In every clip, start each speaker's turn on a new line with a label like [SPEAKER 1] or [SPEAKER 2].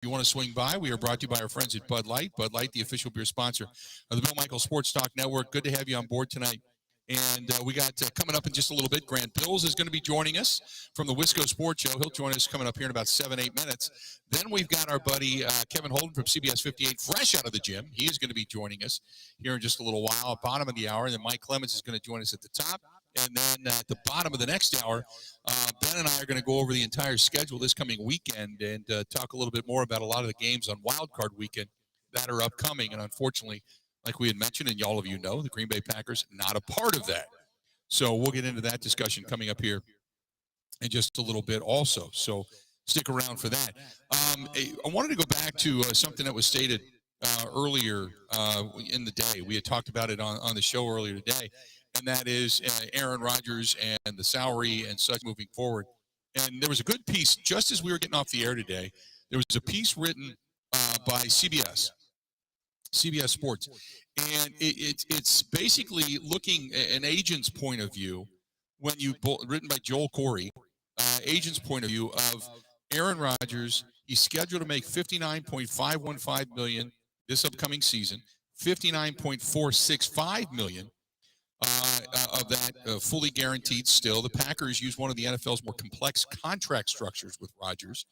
[SPEAKER 1] you want to swing by, we are brought to you by our friends at Bud Light. Bud Light, the official beer sponsor of the Bill Michaels Sports Talk Network. Good to have you on board tonight. And we got coming up in just a little bit, Grant Bilse is going to be joining us from the Wisco Sports Show. He'll join us coming up here in about 7-8 minutes. Then we've got our buddy Kevin Holden from CBS 58, fresh out of the gym. He is going to be joining us here in just a little while, at bottom of the hour. And then Mike Clemens is going to join us at the top. And then at the bottom of the next hour, Ben and I are going to go over the entire schedule this coming weekend and talk a little bit more about a lot of the games on Wild Card Weekend that are upcoming. And unfortunately, like we had mentioned, and all of you know, the Green Bay Packers not a part of that. So we'll get into that discussion coming up here in just a little bit also. So stick around for that. I wanted to go back to something that was stated earlier in the day. We had talked about it on the show earlier today, and that is Aaron Rodgers and the salary and such moving forward. And there was a good piece, just as we were getting off the air today, there was a piece written by CBS Sports. And it's basically looking at an agent's point of view when you written by Joel Corey, agent's point of view of Aaron Rodgers. He's scheduled to make $59.515 million this upcoming season, $59.465 million of that fully guaranteed. Still, the Packers use one of the NFL's more complex contract structures with Rodgers.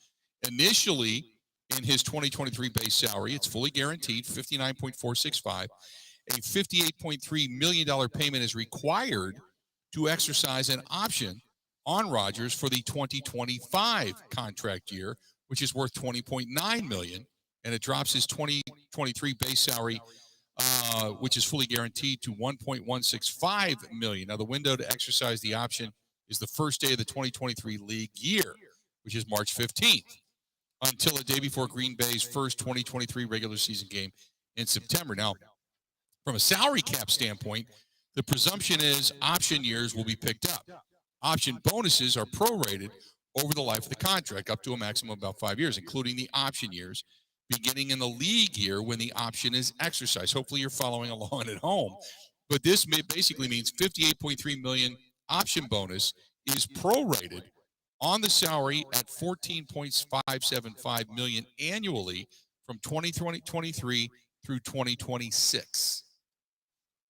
[SPEAKER 1] Initially, in his 2023 base salary, it's fully guaranteed, $59.465. A $58.3 million payment is required to exercise an option on Rodgers for the 2025 contract year, which is worth $20.9 million, and it drops his 2023 base salary, which is fully guaranteed, to $1.165 million. Now, the window to exercise the option is the first day of the 2023 league year, which is March 15th. Until the day before Green Bay's first 2023 regular season game in September. Now, from a salary cap standpoint, the presumption is option years will be picked up. Option bonuses are prorated over the life of the contract, up to a maximum of about 5 years, including the option years, beginning in the league year when the option is exercised. Hopefully you're following along at home. But this basically means $58.3 million option bonus is prorated on the salary at $14.575 million annually from 2023 through 2026.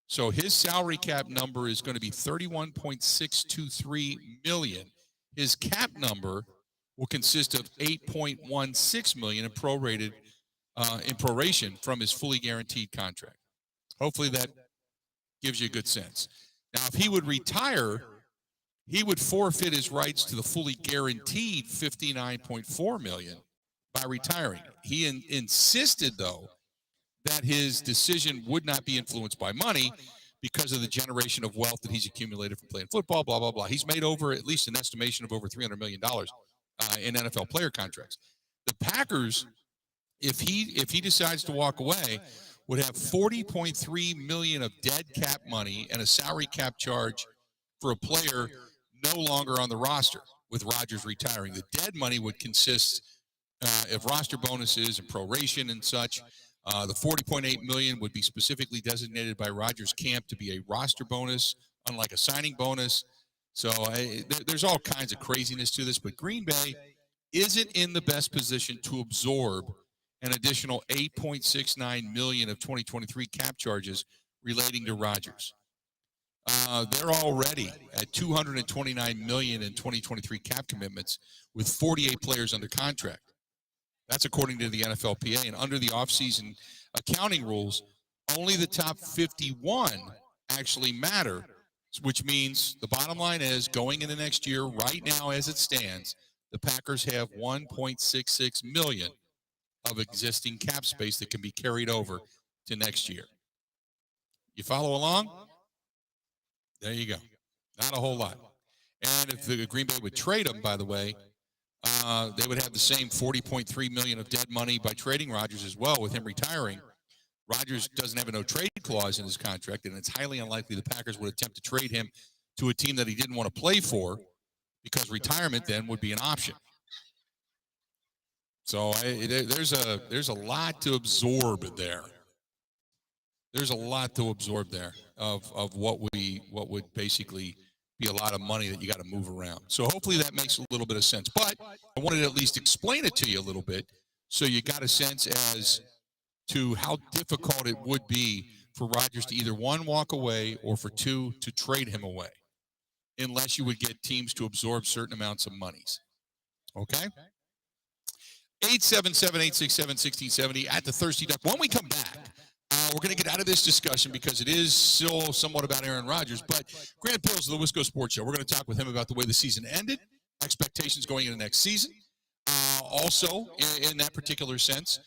[SPEAKER 1] So his salary cap number is going to be $31.623 million. His cap number will consist of $8.16 million in proration from his fully guaranteed contract. Hopefully that gives you a good sense. Now, if he would retire, he would forfeit his rights to the fully guaranteed $59.4 million by retiring. He insisted, though, that his decision would not be influenced by money because of the generation of wealth that he's accumulated from playing football, blah, blah, blah. He's made over, at least an estimation of over $300 million in NFL player contracts. The Packers, if he decides to walk away, would have $40.3 million of dead cap money and a salary cap charge for a player no longer on the roster with Rodgers retiring. The dead money would consist of roster bonuses and proration and such. The $40.8 million would be specifically designated by Rodgers' camp to be a roster bonus, unlike a signing bonus. So there's all kinds of craziness to this, but Green Bay isn't in the best position to absorb an additional $8.69 million of 2023 cap charges relating to Rodgers. They're already at $229 million in 2023 cap commitments with 48 players under contract. That's according to the NFLPA. And under the offseason accounting rules, only the top 51 actually matter, which means the bottom line is going into next year, right now as it stands, the Packers have $1.66 million of existing cap space that can be carried over to next year. You follow along? There you go. Not a whole lot. And if the Green Bay would trade them, by the way, they would have the same $40.3 million of dead money by trading Rodgers as well, with him retiring. Rodgers doesn't have a no-trade clause in his contract, and it's highly unlikely the Packers would attempt to trade him to a team that he didn't want to play for, because retirement then would be an option. So there's a lot to absorb there. There's a lot to absorb there of what would basically be a lot of money that you got to move around. So hopefully that makes a little bit of sense. But I wanted to at least explain it to you a little bit So you got a sense as to how difficult it would be for Rodgers to either one, walk away, or for two, to trade him away, unless you would get teams to absorb certain amounts of monies. Okay? 877-867-1670 at the Thirsty Duck. When we come back, we're going to get out of this discussion because it is still somewhat about Aaron Rodgers. But Grant Bilse of the Wisco Sports Show, we're going to talk with him about the way the season ended, expectations going into next season. Also, in that particular sense,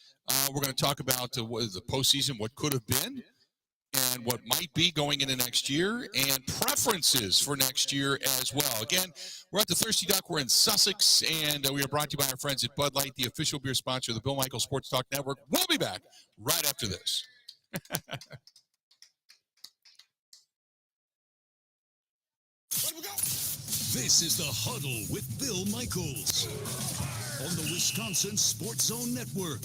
[SPEAKER 1] we're going to talk about the postseason, what could have been, and what might be going into next year, and preferences for next year as well. Again, we're at the Thirsty Duck. We're in Sussex, and we are brought to you by our friends at Bud Light, the official beer sponsor of the Bill Michaels Sports Talk Network. We'll be back right after this.
[SPEAKER 2] This is the Huddle with Bill Michaels on the Wisconsin Sports Zone Network.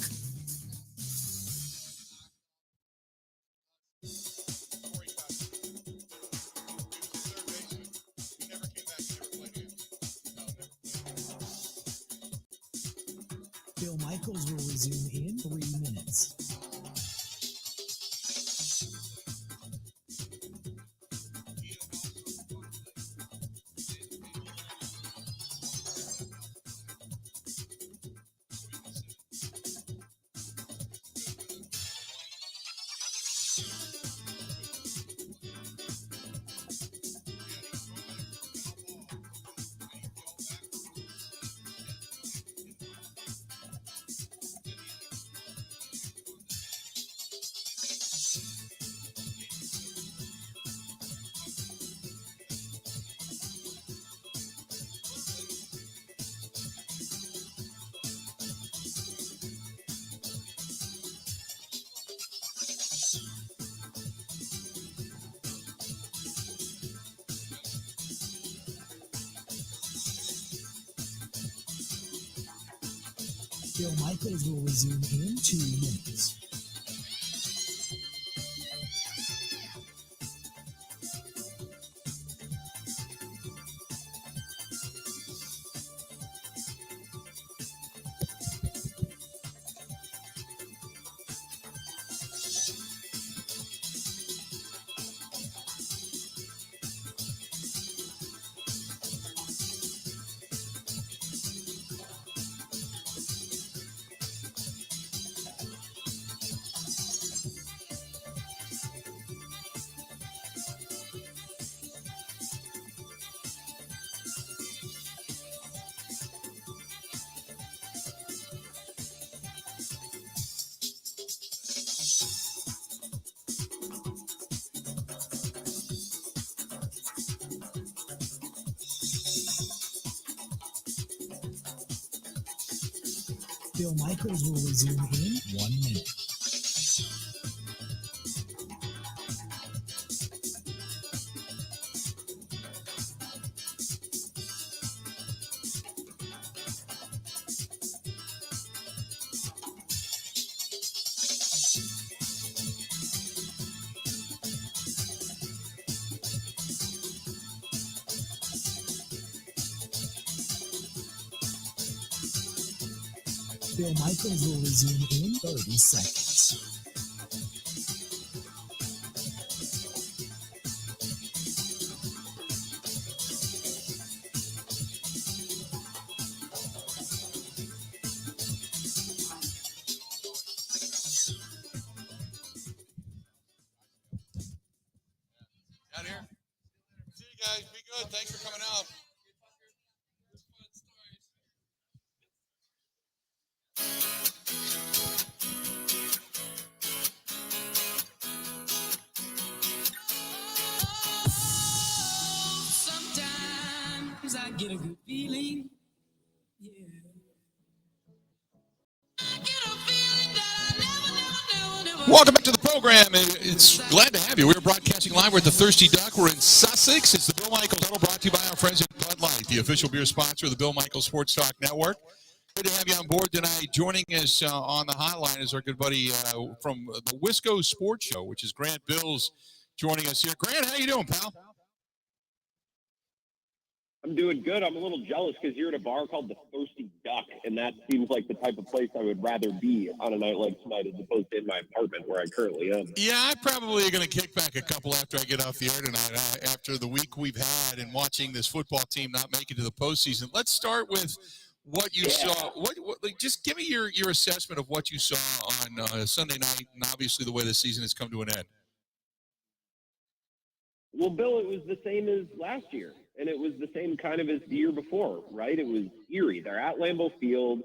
[SPEAKER 3] Bill Michaels will resume in 3 minutes. Bill Michaels will resume in 2 minutes. Bill Michaels will resume in 1 minute. Bill Michaels will resume in 30 seconds.
[SPEAKER 1] Out here. See you guys. Be good. Thanks for coming out.
[SPEAKER 3] Sometimes I get a good feeling. Yeah. I get a feeling that I never.
[SPEAKER 1] Welcome back to the program. It's glad to have you. We're broadcasting live. We're at the Thirsty Duck. We're in Sussex. It's the Bill Michaels Huddle, brought to you by our friends at Bud Light, the official beer sponsor of the Bill Michaels Sports Talk Network. Good to have you on board tonight. Joining us on the hotline is our good buddy from the Wisco Sports Show, which is Grant Bilse, joining us here. Grant, how you doing, pal?
[SPEAKER 4] I'm doing good. I'm a little jealous because you're at a bar called the Thirsty Duck, and that seems like the type of place I would rather be on a night like tonight as opposed to in my apartment where I currently am.
[SPEAKER 1] Yeah, I probably are going to kick back a couple after I get off the air tonight, after the week we've had and watching this football team not make it to the postseason. Let's start with what you saw. Like, just give me your assessment of what you saw on Sunday night, and obviously the way the season has come to an end.
[SPEAKER 4] Well, Bill, it was the same as last year, and it was the same kind of as the year before, right? It was eerie. They're at Lambeau Field.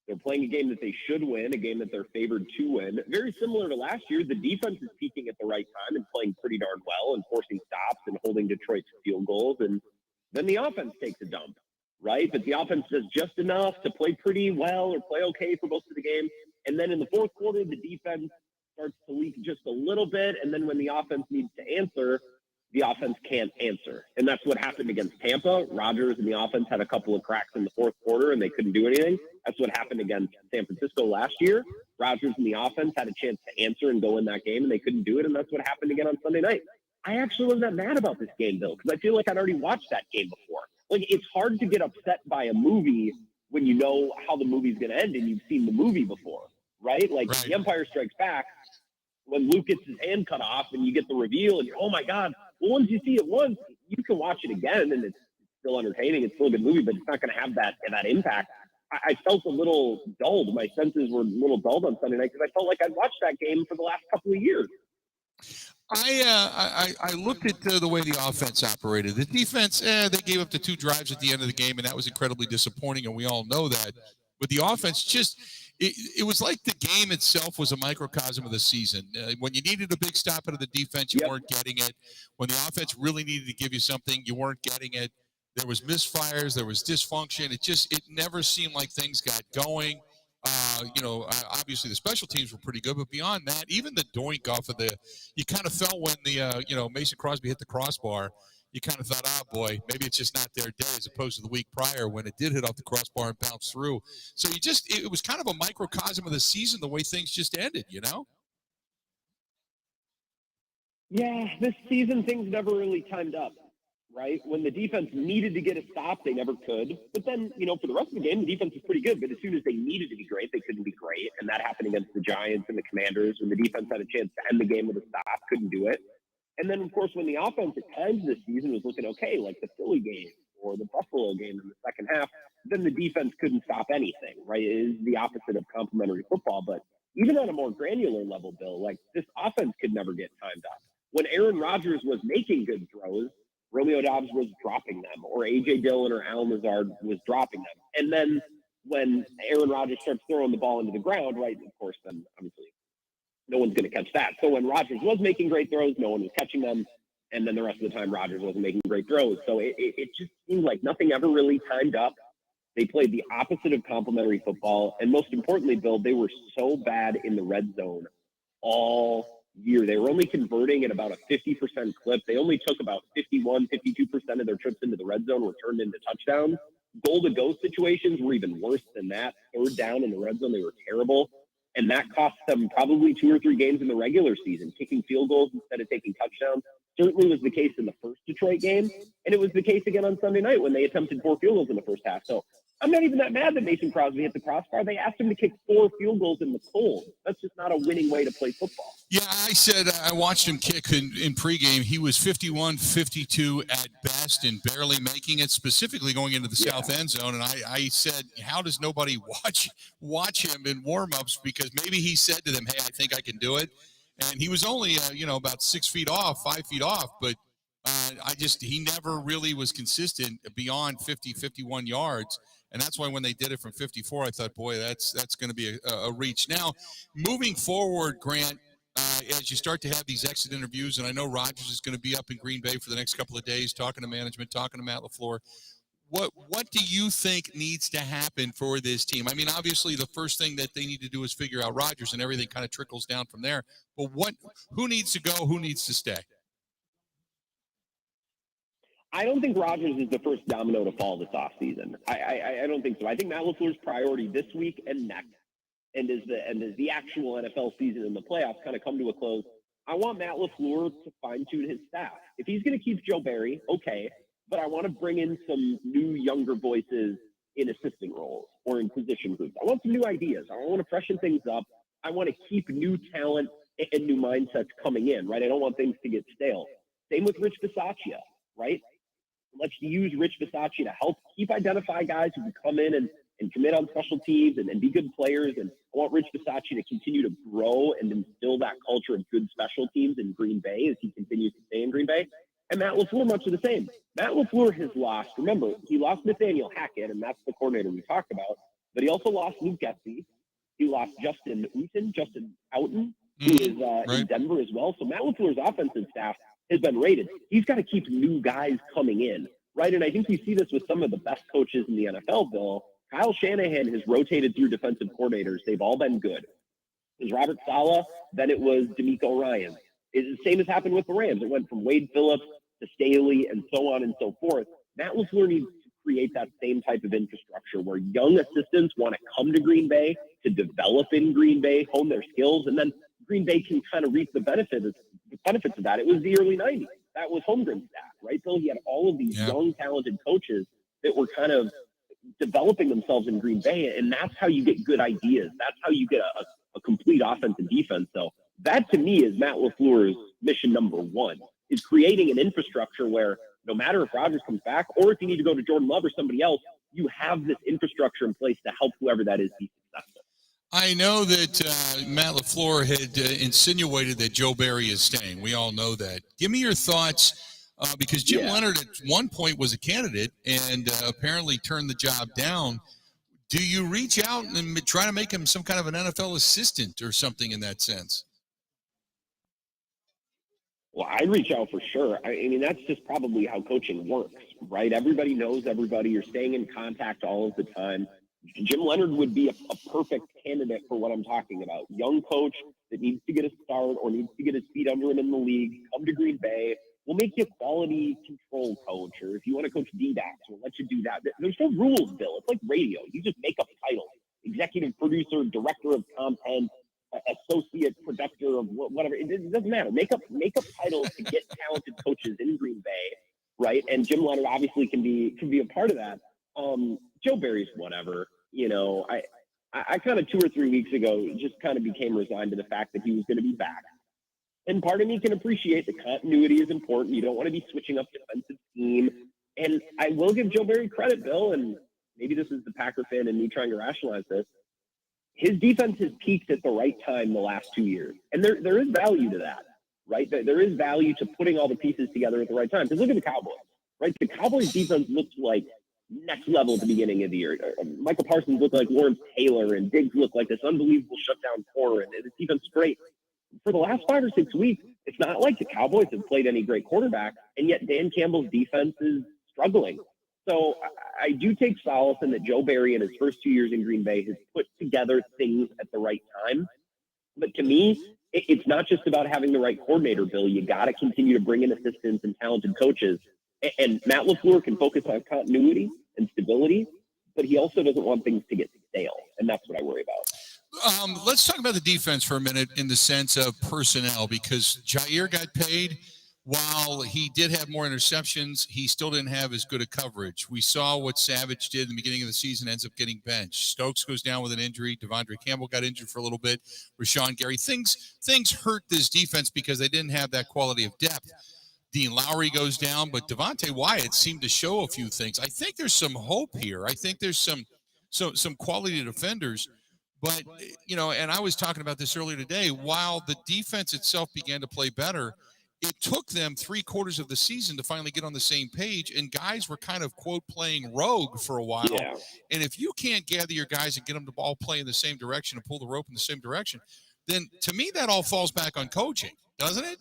[SPEAKER 4] They're playing a game that they should win, a game that they're favored to win. Very similar to last year, the defense is peaking at the right time and playing pretty darn well and forcing stops and holding Detroit's field goals. And then the offense takes a dump, right? But the offense does just enough to play pretty well or play okay for most of the game. And then in the fourth quarter, the defense starts to leak just a little bit. And then when the offense needs to answer, the offense can't answer. And that's what happened against Tampa. Rodgers and the offense had a couple of cracks in the fourth quarter, and they couldn't do anything. That's what happened against San Francisco last year. Rodgers and the offense had a chance to answer and go in that game, and they couldn't do it, and that's what happened again on Sunday night. I actually wasn't that mad about this game, Bill, because I feel like I'd already watched that game before. Like, it's hard to get upset by a movie when you know how the movie's going to end and you've seen the movie before, right? Like, The Empire Strikes Back, when Luke gets his hand cut off and you get the reveal and you're, oh, my God. Well, once you see it once, you can watch it again, and it's still entertaining. It's still a good movie, but it's not going to have that impact. I felt a little dulled. My senses were a little dulled on Sunday night because I felt like I'd watched that game for the last couple of years.
[SPEAKER 1] I looked at the way the offense operated. The defense, they gave up the 2 drives at the end of the game, and that was incredibly disappointing, and we all know that. But the offense just it was like the game itself was a microcosm of the season. When you needed a big stop out of the defense, you weren't getting it. When the offense really needed to give you something, you weren't getting it. There was misfires. There was dysfunction. It never seemed like things got going. Obviously the special teams were pretty good, but beyond that, even the doink off of you kind of felt when Mason Crosby hit the crossbar, you kind of thought, oh boy, maybe it's just not their day, as opposed to the week prior when it did hit off the crossbar and bounce through. So it was kind of a microcosm of the season, the way things just ended, you know?
[SPEAKER 4] Yeah, this season things never really timed up, right? When the defense needed to get a stop, they never could. But then, for the rest of the game, the defense was pretty good. But as soon as they needed to be great, they couldn't be great. And that happened against the Giants and the Commanders when the defense had a chance to end the game with a stop, couldn't do it. And then, of course, when the offense at times this season was looking okay, like the Philly game or the Buffalo game in the second half, then the defense couldn't stop anything, right? It is the opposite of complimentary football. But even on a more granular level, Bill, like this offense could never get timed up. When Aaron Rodgers was making good throws, Romeo Doubs was dropping them, or A.J. Dillon or Allen Lazard was dropping them. And then when Aaron Rodgers starts throwing the ball into the ground, right, of course, then obviously no one's going to catch that. So when Rodgers was making great throws, no one was catching them. And then the rest of the time, Rodgers wasn't making great throws. So it just seemed like nothing ever really timed up. They played the opposite of complimentary football. And most importantly, Bill, they were so bad in the red zone all year. They were only converting at about a 50% clip. They only took about 51, 52% of their trips into the red zone were turned into touchdowns. Goal-to-go situations were even worse than that. Third down in the red zone, they were terrible. And that cost them probably 2 or 3 games in the regular season, kicking field goals instead of taking touchdowns. Certainly was the case in the first Detroit game, and it was the case again on Sunday night when they attempted 4 field goals in the first half. So I'm not even that mad that Mason Crosby hit the crossbar. They asked him to kick 4 field goals in the cold. That's just not a winning way to play football.
[SPEAKER 1] Yeah, I said I watched him kick in pregame. He was 51, 52 at best and barely making it, specifically going into the south end zone. And I said, how does nobody watch him in warm-ups? Because maybe he said to them, hey, I think I can do it. And he was only, about 6 feet off, 5 feet off. But he never really was consistent beyond 50, 51 yards. And that's why when they did it from 54, I thought, boy, that's going to be a reach. Now, moving forward, Grant, as you start to have these exit interviews, and I know Rodgers is going to be up in Green Bay for the next couple of days talking to management, talking to Matt LaFleur. What do you think needs to happen for this team? I mean, obviously, the first thing that they need to do is figure out Rodgers, and everything kind of trickles down from there. But who needs to go? Who needs to stay?
[SPEAKER 4] I don't think Rodgers is the first domino to fall this offseason. I don't think so. I think Matt LaFleur's priority this week and next, and as the actual NFL season and the playoffs kind of come to a close, I want Matt LaFleur to fine-tune his staff. If he's going to keep Joe Barry, okay. but I want to bring in some new, younger voices in assistant roles or in position groups. I want some new ideas. I want to freshen things up. I want to keep new talent and new mindsets coming in, right? I don't want things to get stale. Same with Rich Bisaccia, right? Let's use Rich Bisaccia to help identify guys who can come in and commit on special teams and be good players. And I want Rich Bisaccia to continue to grow and instill that culture of good special teams in Green Bay as he continues to stay in Green Bay. And Matt LaFleur, much of the same. Matt LaFleur has lost, remember, he lost Nathaniel Hackett, and that's the coordinator we talked about, but he also lost Luke Getsy. He lost Justin Houghton, who is in Denver as well. So Matt LaFleur's offensive staff has been rated. He's got to keep new guys coming in, right? And I think you see this with some of the best coaches in the NFL, Bill. Kyle Shanahan has rotated through defensive coordinators. They've all been good. It was Robert Saleh, then it was DeMeco Ryans. It's the same as happened with the Rams. It went from Wade Phillips to Staley and so on and so forth. Matt LaFleur needs to create that same type of infrastructure where young assistants want to come to Green Bay to develop in Green Bay, hone their skills, and then Green Bay can kind of reap the benefits of that. It was the early 90s. That was Holmgren's staff, right? So he had all of these young, talented coaches that were kind of developing themselves in Green Bay, and that's how you get good ideas. That's how you get a complete offense and defense. So that, to me, is Matt LaFleur's mission number one, is creating an infrastructure where no matter if Rodgers comes back or if you need to go to Jordan Love or somebody else, you have this infrastructure in place to help whoever that is be successful.
[SPEAKER 1] I know that Matt LaFleur had insinuated that Joe Barry is staying. We all know that. Give me your thoughts, because Jim Leonard at one point was a candidate and apparently turned the job down. Do you reach out and try to make him some kind of an NFL assistant or something in that sense?
[SPEAKER 4] Well, I'd reach out for sure. I mean, that's just probably how coaching works, right? Everybody knows everybody. You're staying in contact all of the time. Jim Leonard would be a perfect candidate for what I'm talking about. Young coach that needs to get a start or needs to get his feet under him in the league. Come to Green Bay. We'll make you a quality control coach, or if you want to coach D-backs, we'll let you do that. There's no rules, Bill. It's like radio. You just make up titles. Executive producer, director of content, associate producer of whatever. It doesn't matter. Make up titles to get talented coaches in Green Bay, right? And Jim Leonard obviously can be a part of that. Joe Barry's whatever. You know, I kind of 2 or 3 weeks ago just kind of became resigned to the fact that he was going to be back. And part of me can appreciate the continuity is important. You don't want to be switching up defensive scheme. And I will give Joe Barry credit, Bill, and maybe this is the Packer fan and me trying to rationalize this. His defense has peaked at the right time the last 2 years. And there is value to that, right? There is value to putting all the pieces together at the right time. Because look at the Cowboys, right? The Cowboys defense looks like next level at the beginning of the year. Michael Parsons looked like Lawrence Taylor, and Diggs looked like this unbelievable shutdown core, and the defense great. For the last 5 or 6 weeks, it's not like the Cowboys have played any great quarterback, and yet Dan Campbell's defense is struggling. So I do take solace in that Joe Barry in his first 2 years in Green Bay has put together things at the right time. But to me, it's not just about having the right coordinator, Bill. You got to continue to bring in assistants and talented coaches. And Matt LaFleur can focus on continuity and stability, but he also doesn't want things to get stale. And that's what I worry about.
[SPEAKER 1] Let's talk about the defense for a minute in the sense of personnel, because Jair got paid. While he did have more interceptions, he still didn't have as good a coverage. We saw what Savage did in the beginning of the season, ends up getting benched. Stokes goes down with an injury. Devondre Campbell got injured for a little bit. Rashawn Gary. Things hurt this defense because they didn't have that quality of depth. Dean Lowry goes down, but Devontae Wyatt seemed to show a few things. I think there's some hope here. I think there's some quality defenders. But, you know, and I was talking about this earlier today, while the defense itself began to play better, it took them 3/4 of the season to finally get on the same page, and guys were kind of, quote, playing rogue for a while. Yeah. And if you can't gather your guys and get them to all play in the same direction and pull the rope in the same direction, then to me that all falls back on coaching, doesn't it?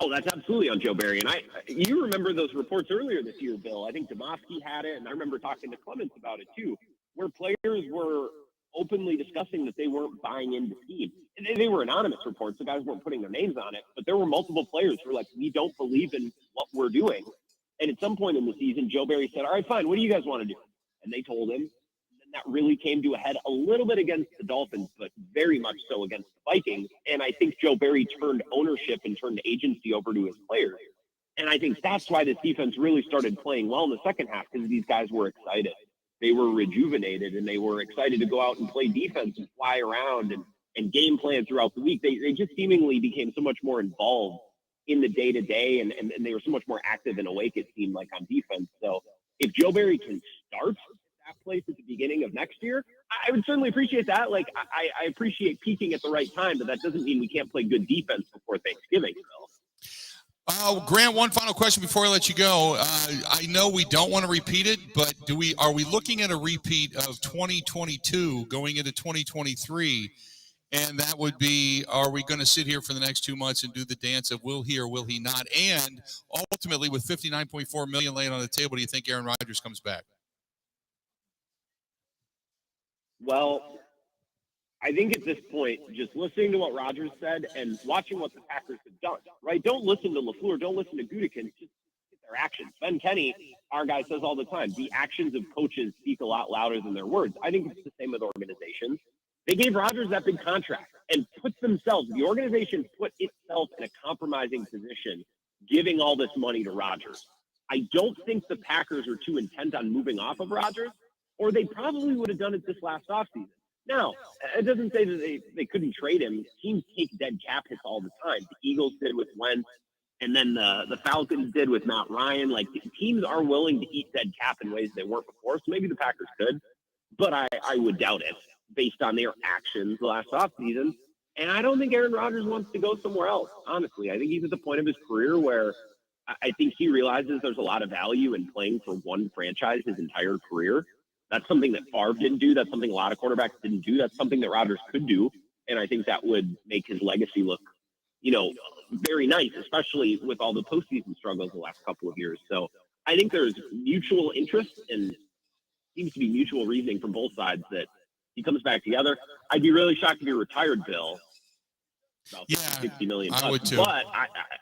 [SPEAKER 4] Oh, that's absolutely on Joe Barry. And you remember those reports earlier this year, Bill. I think Demoski had it, and I remember talking to Clemens about it too, where players were openly discussing that they weren't buying into scheme. And they were anonymous reports, so guys weren't putting their names on it, but there were multiple players who were like, we don't believe in what we're doing. And at some point in the season, Joe Barry said, all right, fine, what do you guys want to do? And they told him. And that really came to a head a little bit against the Dolphins, but very much so against the Vikings. And I think Joe Barry turned ownership and turned agency over to his players. And I think that's why this defense really started playing well in the second half, because these guys were excited. They were rejuvenated, and they were excited to go out and play defense and fly around and game plan throughout the week. They just seemingly became so much more involved in the day-to-day, and they were so much more active and awake, it seemed like, on defense. So if Joe Barry can start that place at the beginning of next year, I would certainly appreciate that. Like, I appreciate peaking at the right time, but that doesn't mean we can't play good defense before Thanksgiving, Phil.
[SPEAKER 1] Grant, one final question before I let you go. I know we don't want to repeat it, but are we looking at a repeat of 2022 going into 2023? And that would be, are we going to sit here for the next 2 months and do the dance of will he or will he not? And ultimately, with $59.4 million laying on the table, do you think Aaron Rodgers comes back?
[SPEAKER 4] Well, I think at this point, just listening to what Rodgers said and watching what the Packers have done, right? Don't listen to LaFleur. Don't listen to Gutekunst. Just get their actions. Ben Kenny, our guy, says all the time, the actions of coaches speak a lot louder than their words. I think it's the same with organizations. They gave Rodgers that big contract and the organization put itself in a compromising position, giving all this money to Rodgers. I don't think the Packers are too intent on moving off of Rodgers, or they probably would have done it this last offseason. Now, it doesn't say that they couldn't trade him. Teams take dead cap hits all the time. The Eagles did with Wentz, and then the Falcons did with Matt Ryan. Like, teams are willing to eat dead cap in ways they weren't before, so maybe the Packers could, but I would doubt it based on their actions last offseason. And I don't think Aaron Rodgers wants to go somewhere else, honestly. I think he's at the point of his career where I think he realizes there's a lot of value in playing for one franchise his entire career. That's something that Favre didn't do. That's something a lot of quarterbacks didn't do. That's something that Rodgers could do. And I think that would make his legacy look, very nice, especially with all the postseason struggles the last couple of years. So I think there's mutual interest and seems to be mutual reasoning from both sides that he comes back together. I'd be really shocked if he retired, Bill. About $60 million.
[SPEAKER 1] I would too.
[SPEAKER 4] But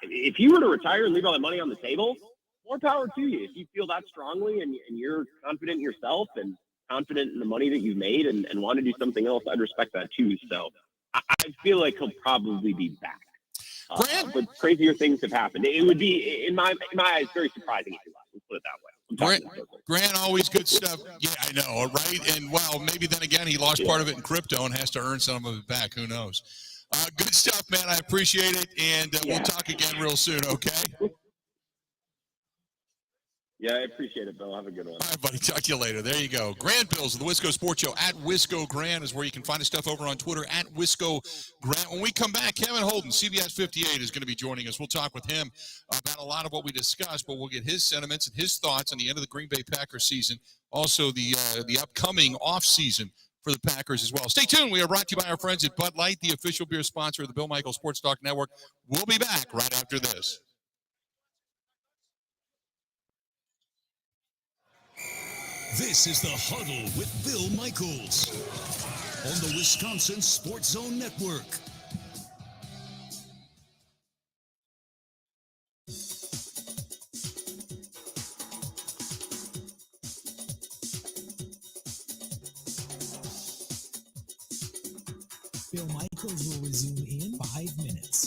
[SPEAKER 4] if you were to retire and leave all that money on the table, more power to you. If you feel that strongly and you're confident in yourself and confident in the money that you've made and want to do something else, I'd respect that too. So I feel like he'll probably be back. But crazier things have happened. It would be, in my eyes, very surprising if he left. Let's put it that way.
[SPEAKER 1] Grant, always good stuff. Yeah, I know, right? And, well, maybe then again he lost part of it in crypto and has to earn some of it back. Who knows? Good stuff, man. I appreciate it, and we'll talk again real soon, okay?
[SPEAKER 4] Yeah, I appreciate it, Bill. Have a good one.
[SPEAKER 1] All right, buddy. Talk to you later. There you go. Grant Bilse of the Wisco Sports Show. At Wisco Grant is where you can find his stuff over on Twitter. At Wisco Grant. When we come back, Kevin Holden, CBS 58, is going to be joining us. We'll talk with him about a lot of what we discussed, but we'll get his sentiments and his thoughts on the end of the Green Bay Packers season. Also, the upcoming off season for the Packers as well. Stay tuned. We are brought to you by our friends at Bud Light, the official beer sponsor of the Bill Michaels Sports Talk Network. We'll be back right after this.
[SPEAKER 2] This is the Huddle with Bill Michaels on the Wisconsin Sports Zone Network.
[SPEAKER 3] Bill Michaels will resume in 5 minutes.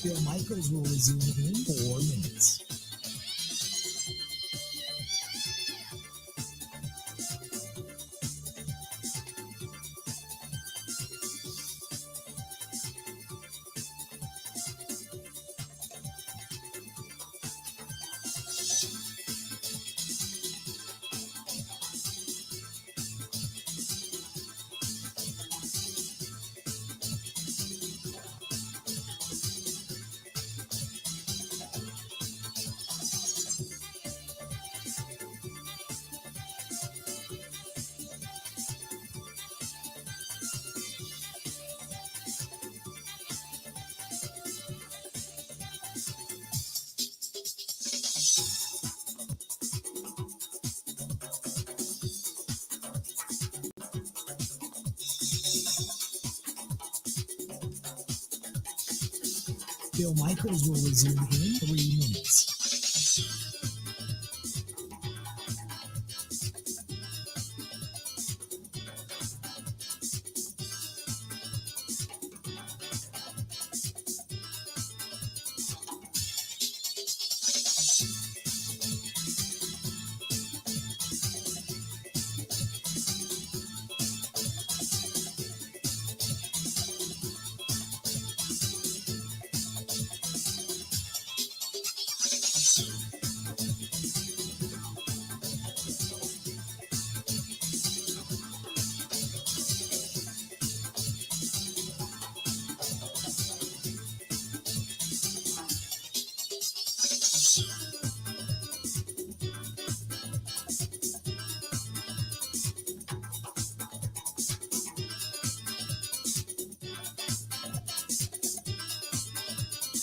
[SPEAKER 3] Bill Michaels will resume in 4 minutes. Bill Michaels will resume in 3 minutes.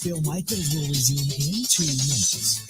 [SPEAKER 3] Bill Michaels will resume in 2 minutes.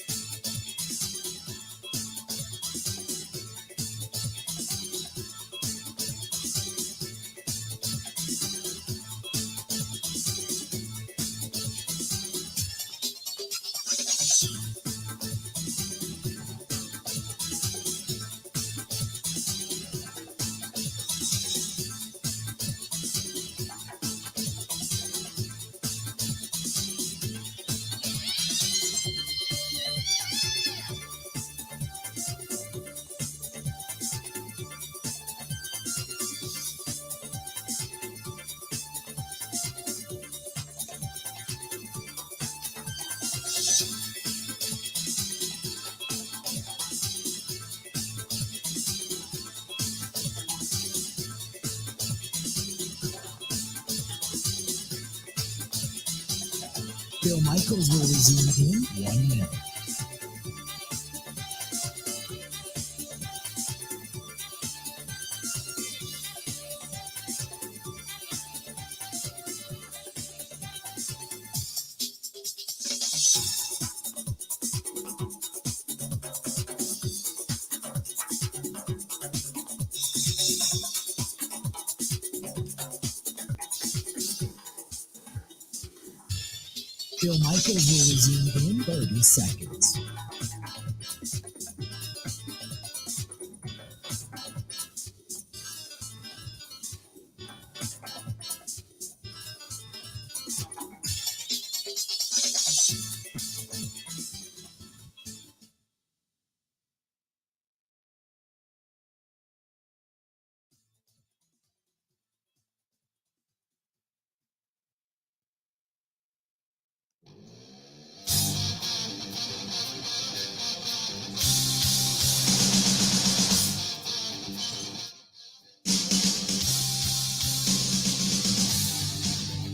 [SPEAKER 3] Bill Michaels will resume in 1 minute. Bill Michaels will resume in 30 seconds.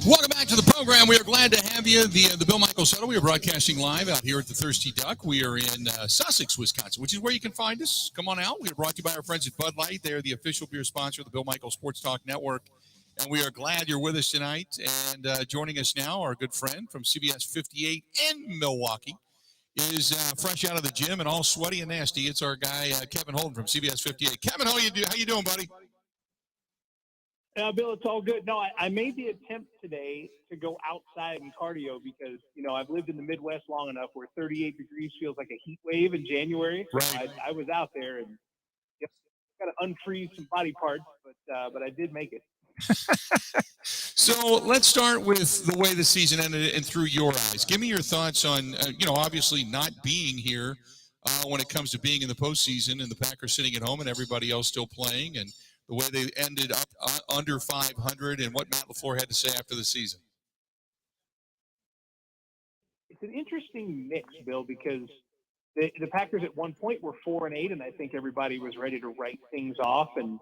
[SPEAKER 1] Welcome back to the program. We are glad to have you. The Bill Michaels Huddle. We are broadcasting live out here at the Thirsty Duck. We are in Sussex, Wisconsin, which is where you can find us. Come on out. We are brought to you by our friends at Bud Light. They are the official beer sponsor of the Bill Michaels Sports Talk Network. And we are glad you're with us tonight. And joining us now, our good friend from CBS 58 in Milwaukee is fresh out of the gym and all sweaty and nasty. It's our guy, Kevin Holden from CBS 58. Kevin, how you doing, buddy?
[SPEAKER 5] Bill, it's all good. No, I made the attempt today to go outside and cardio because, I've lived in the Midwest long enough where 38 degrees feels like a heat wave in January. So
[SPEAKER 1] Right.
[SPEAKER 5] I was out there and got to unfreeze some body parts, but I did make it.
[SPEAKER 1] So let's start with the way the season ended and through your eyes. Give me your thoughts on, obviously not being here when it comes to being in the postseason and the Packers sitting at home and everybody else still playing, and the way they ended up under 500 and what Matt LaFleur had to say after the season.
[SPEAKER 5] It's an interesting mix, Bill, because the Packers at one point were 4-8, and I think everybody was ready to write things off and,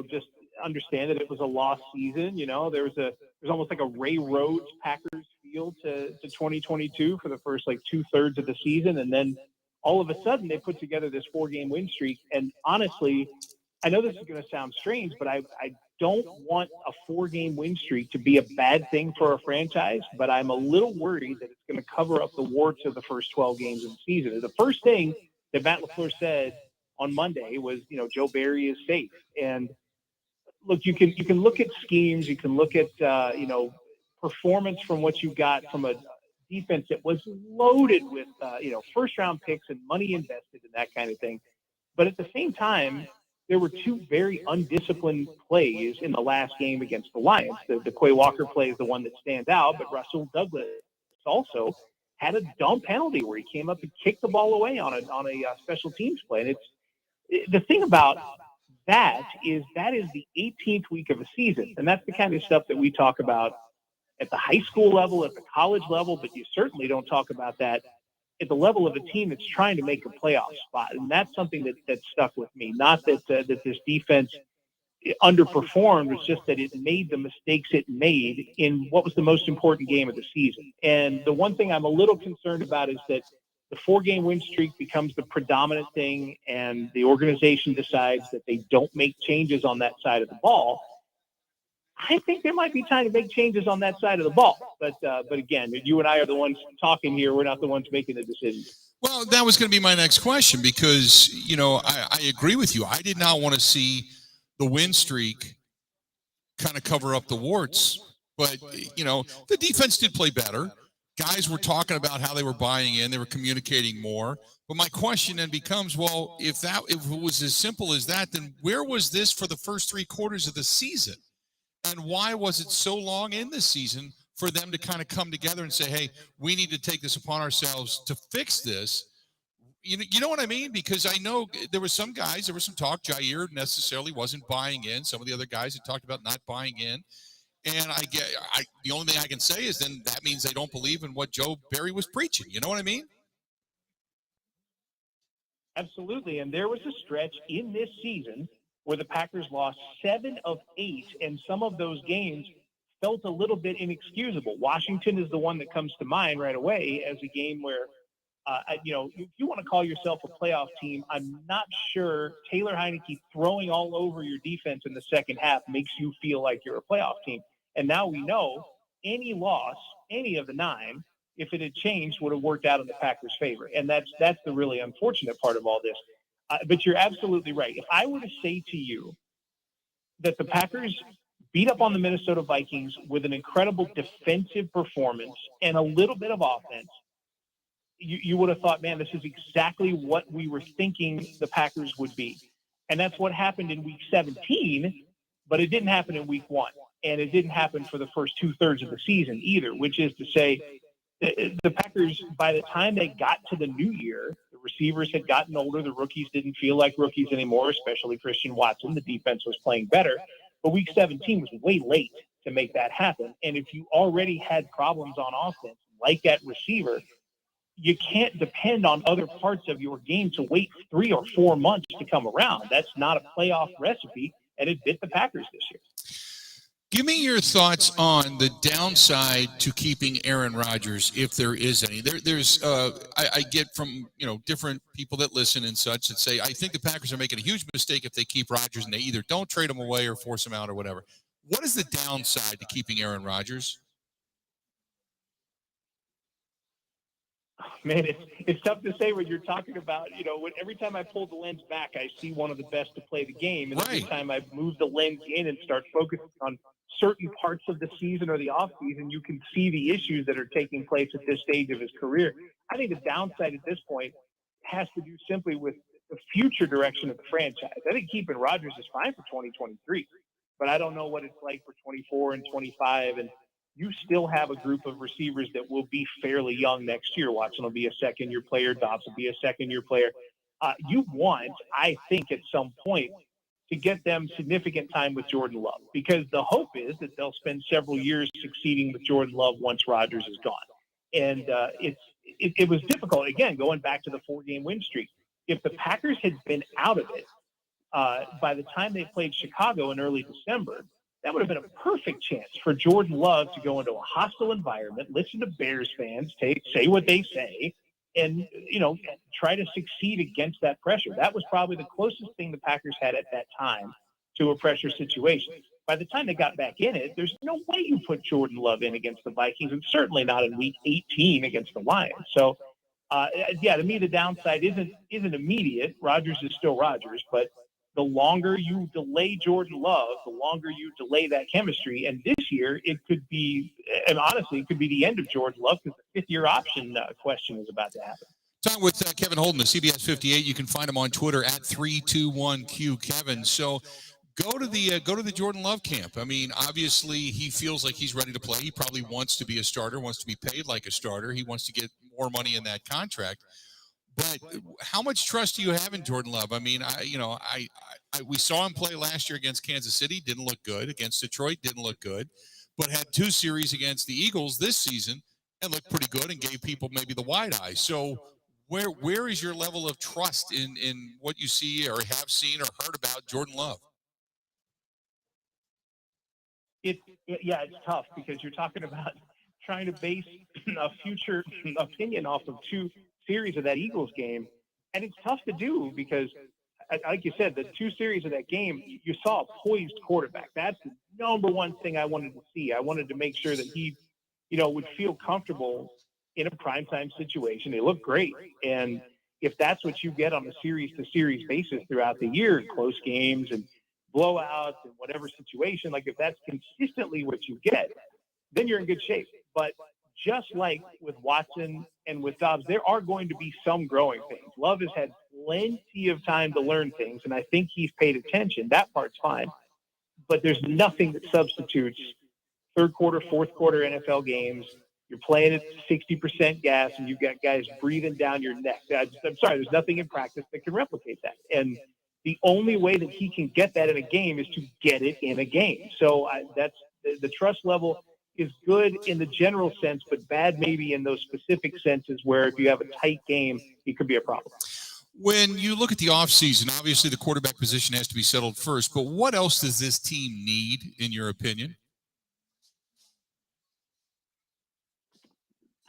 [SPEAKER 5] just understand that it was a lost season. There's almost like a Ray Rhodes Packers feel to 2022 for the first 2/3 of the season. And then all of a sudden they put together this 4-game win streak. And honestly, I know this is going to sound strange, but I don't want a 4-game win streak to be a bad thing for a franchise, but I'm a little worried that it's going to cover up the warts of the first 12 games of the season. The first thing that Matt LaFleur said on Monday was, Joe Barry is safe. And look, you can look at schemes, you can look at, performance from what you got from a defense that was loaded with, first-round picks and money invested in that kind of thing. But at the same time, there were two very undisciplined plays in the last game against the Lions. The Quay Walker play is the one that stands out, but Russell Douglas also had a dumb penalty where he came up and kicked the ball away on a special teams play. And the thing about that is the 18th week of a season, and that's the kind of stuff that we talk about at the high school level, at the college level, but you certainly don't talk about that at the level of a team that's trying to make a playoff spot. And that's something that stuck with me. Not that this defense underperformed, it's just that it made the mistakes it made in what was the most important game of the season. And the one thing I'm a little concerned about is that the 4-game win streak becomes the predominant thing, and the organization decides that they don't make changes on that side of the ball. I think there might be time to make changes on that side of the ball. But again, you and I are the ones talking here. We're not the ones making the decisions.
[SPEAKER 1] Well, that was going to be my next question because, I agree with you. I did not want to see the win streak kind of cover up the warts. But, the defense did play better. Guys were talking about how they were buying in. They were communicating more. But my question then becomes, well, if it was as simple as that, then where was this for the first 3 quarters of the season? And why was it so long in the season for them to kind of come together and say, hey, we need to take this upon ourselves to fix this? You know what I mean? Because I know there was some talk. Jair necessarily wasn't buying in. Some of the other guys had talked about not buying in. And the only thing I can say is then that means they don't believe in what Joe Barry was preaching. You know what I mean?
[SPEAKER 5] Absolutely. And there was a stretch in this season where the Packers lost 7 of 8, and some of those games felt a little bit inexcusable. Washington is the one that comes to mind right away as a game where, if you want to call yourself a playoff team, I'm not sure Taylor Heineke throwing all over your defense in the second half makes you feel like you're a playoff team. And now we know any loss, any of the 9, if it had changed, would have worked out in the Packers' favor. And that's the really unfortunate part of all this. But you're absolutely right. If I were to say to you that the Packers beat up on the Minnesota Vikings with an incredible defensive performance and a little bit of offense, you would have thought, man, this is exactly what we were thinking the Packers would be. And that's what happened in week 17, but it didn't happen in week 1. And it didn't happen for the first 2/3 of the season either, which is to say the Packers, by the time they got to the new year, the receivers had gotten older. The rookies didn't feel like rookies anymore, especially Christian Watson. The defense was playing better. But week 17 was way late to make that happen. And if you already had problems on offense, like at receiver, you can't depend on other parts of your game to wait 3 or 4 months to come around. That's not a playoff recipe, and it bit the Packers this year.
[SPEAKER 1] Give me your thoughts on the downside to keeping Aaron Rodgers, if there is any. I get from different people that listen and such that say I think the Packers are making a huge mistake if they keep Rodgers and they either don't trade him away or force him out or whatever. What is the downside to keeping Aaron Rodgers?
[SPEAKER 5] Man, it's tough to say when you're talking about, every time I pull the lens back, I see one of the best to play the game. And every time I move the lens in and start focusing on certain parts of the season or the offseason, you can see the issues that are taking place at this stage of his career. I think the downside at this point has to do simply with the future direction of the franchise. I think keeping Rodgers is fine for 2023, but I don't know what it's like for 24 and 25. And you still have a group of receivers that will be fairly young next year. Watson will be a second-year player. Dobbs will be a second-year player. You want, I think, at some point to get them significant time with Jordan Love, because the hope is that they'll spend several years succeeding with Jordan Love once Rodgers is gone. And it was difficult, again, going back to the 4-game win streak. If the Packers had been out of it by the time they played Chicago in early December, that would have been a perfect chance for Jordan Love to go into a hostile environment, listen to Bears fans, say what they say, and, try to succeed against that pressure. That was probably the closest thing the Packers had at that time to a pressure situation. By the time they got back in it, there's no way you put Jordan Love in against the Vikings, and certainly not in week 18 against the Lions. So, to me, the downside isn't immediate. Rodgers is still Rodgers, but the longer you delay Jordan Love, the longer you delay that chemistry. And this year, it could be, and honestly, it could be the end of Jordan Love, because the fifth-year option question is about to happen.
[SPEAKER 1] Talking with Kevin Holden of CBS 58. You can find him on Twitter at 321QKevin. So go to the Jordan Love camp. I mean, obviously he feels like he's ready to play. He probably wants to be a starter, wants to be paid like a starter. He wants to get more money in that contract. But how much trust do you have in Jordan Love? I mean, we saw him play last year against Kansas City, didn't look good. Against Detroit, didn't look good. But had 2 series against the Eagles this season and looked pretty good and gave people maybe the wide eye. So where is your level of trust in what you see or have seen or heard about Jordan Love?
[SPEAKER 5] It's tough because you're talking about trying to base a future opinion off of 2 series of that Eagles game. And it's tough to do because, like you said, the 2 series of that game, you saw a poised quarterback. That's the number one thing I wanted to see. I wanted to make sure that he, would feel comfortable in a primetime situation. They look great. And if that's what you get on a series-to-series basis throughout the year, close games and blowouts and whatever situation, like if that's consistently what you get, then you're in good shape. But just like with Watson and with Dobbs, there are going to be some growing pains. Love has had plenty of time to learn things, and I think he's paid attention. That part's fine. But there's nothing that substitutes third quarter, fourth quarter NFL games. You're playing at 60% gas, and you've got guys breathing down your neck. I'm sorry, there's nothing in practice that can replicate that. And the only way that he can get that in a game is to get it in a game. So that's the trust level is good in the general sense, but bad maybe in those specific senses where if you have a tight game, it could be a problem.
[SPEAKER 1] When you look at the offseason, obviously the quarterback position has to be settled first, but what else does this team need, in your opinion?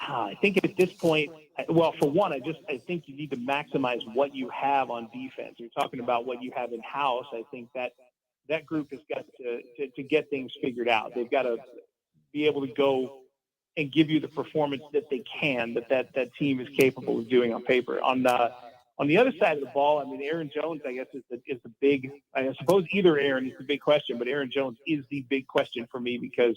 [SPEAKER 5] I think at this point, well, for one, I think you need to maximize what you have on defense. You're talking about what you have in-house. I think that group has got to get things figured out. They've got to be able to go and give you the performance that they can, that team is capable of doing on paper. On the other side of the ball, I mean, Aaron Jones, I guess, is the big. I suppose either Aaron is the big question, but Aaron Jones is the big question for me because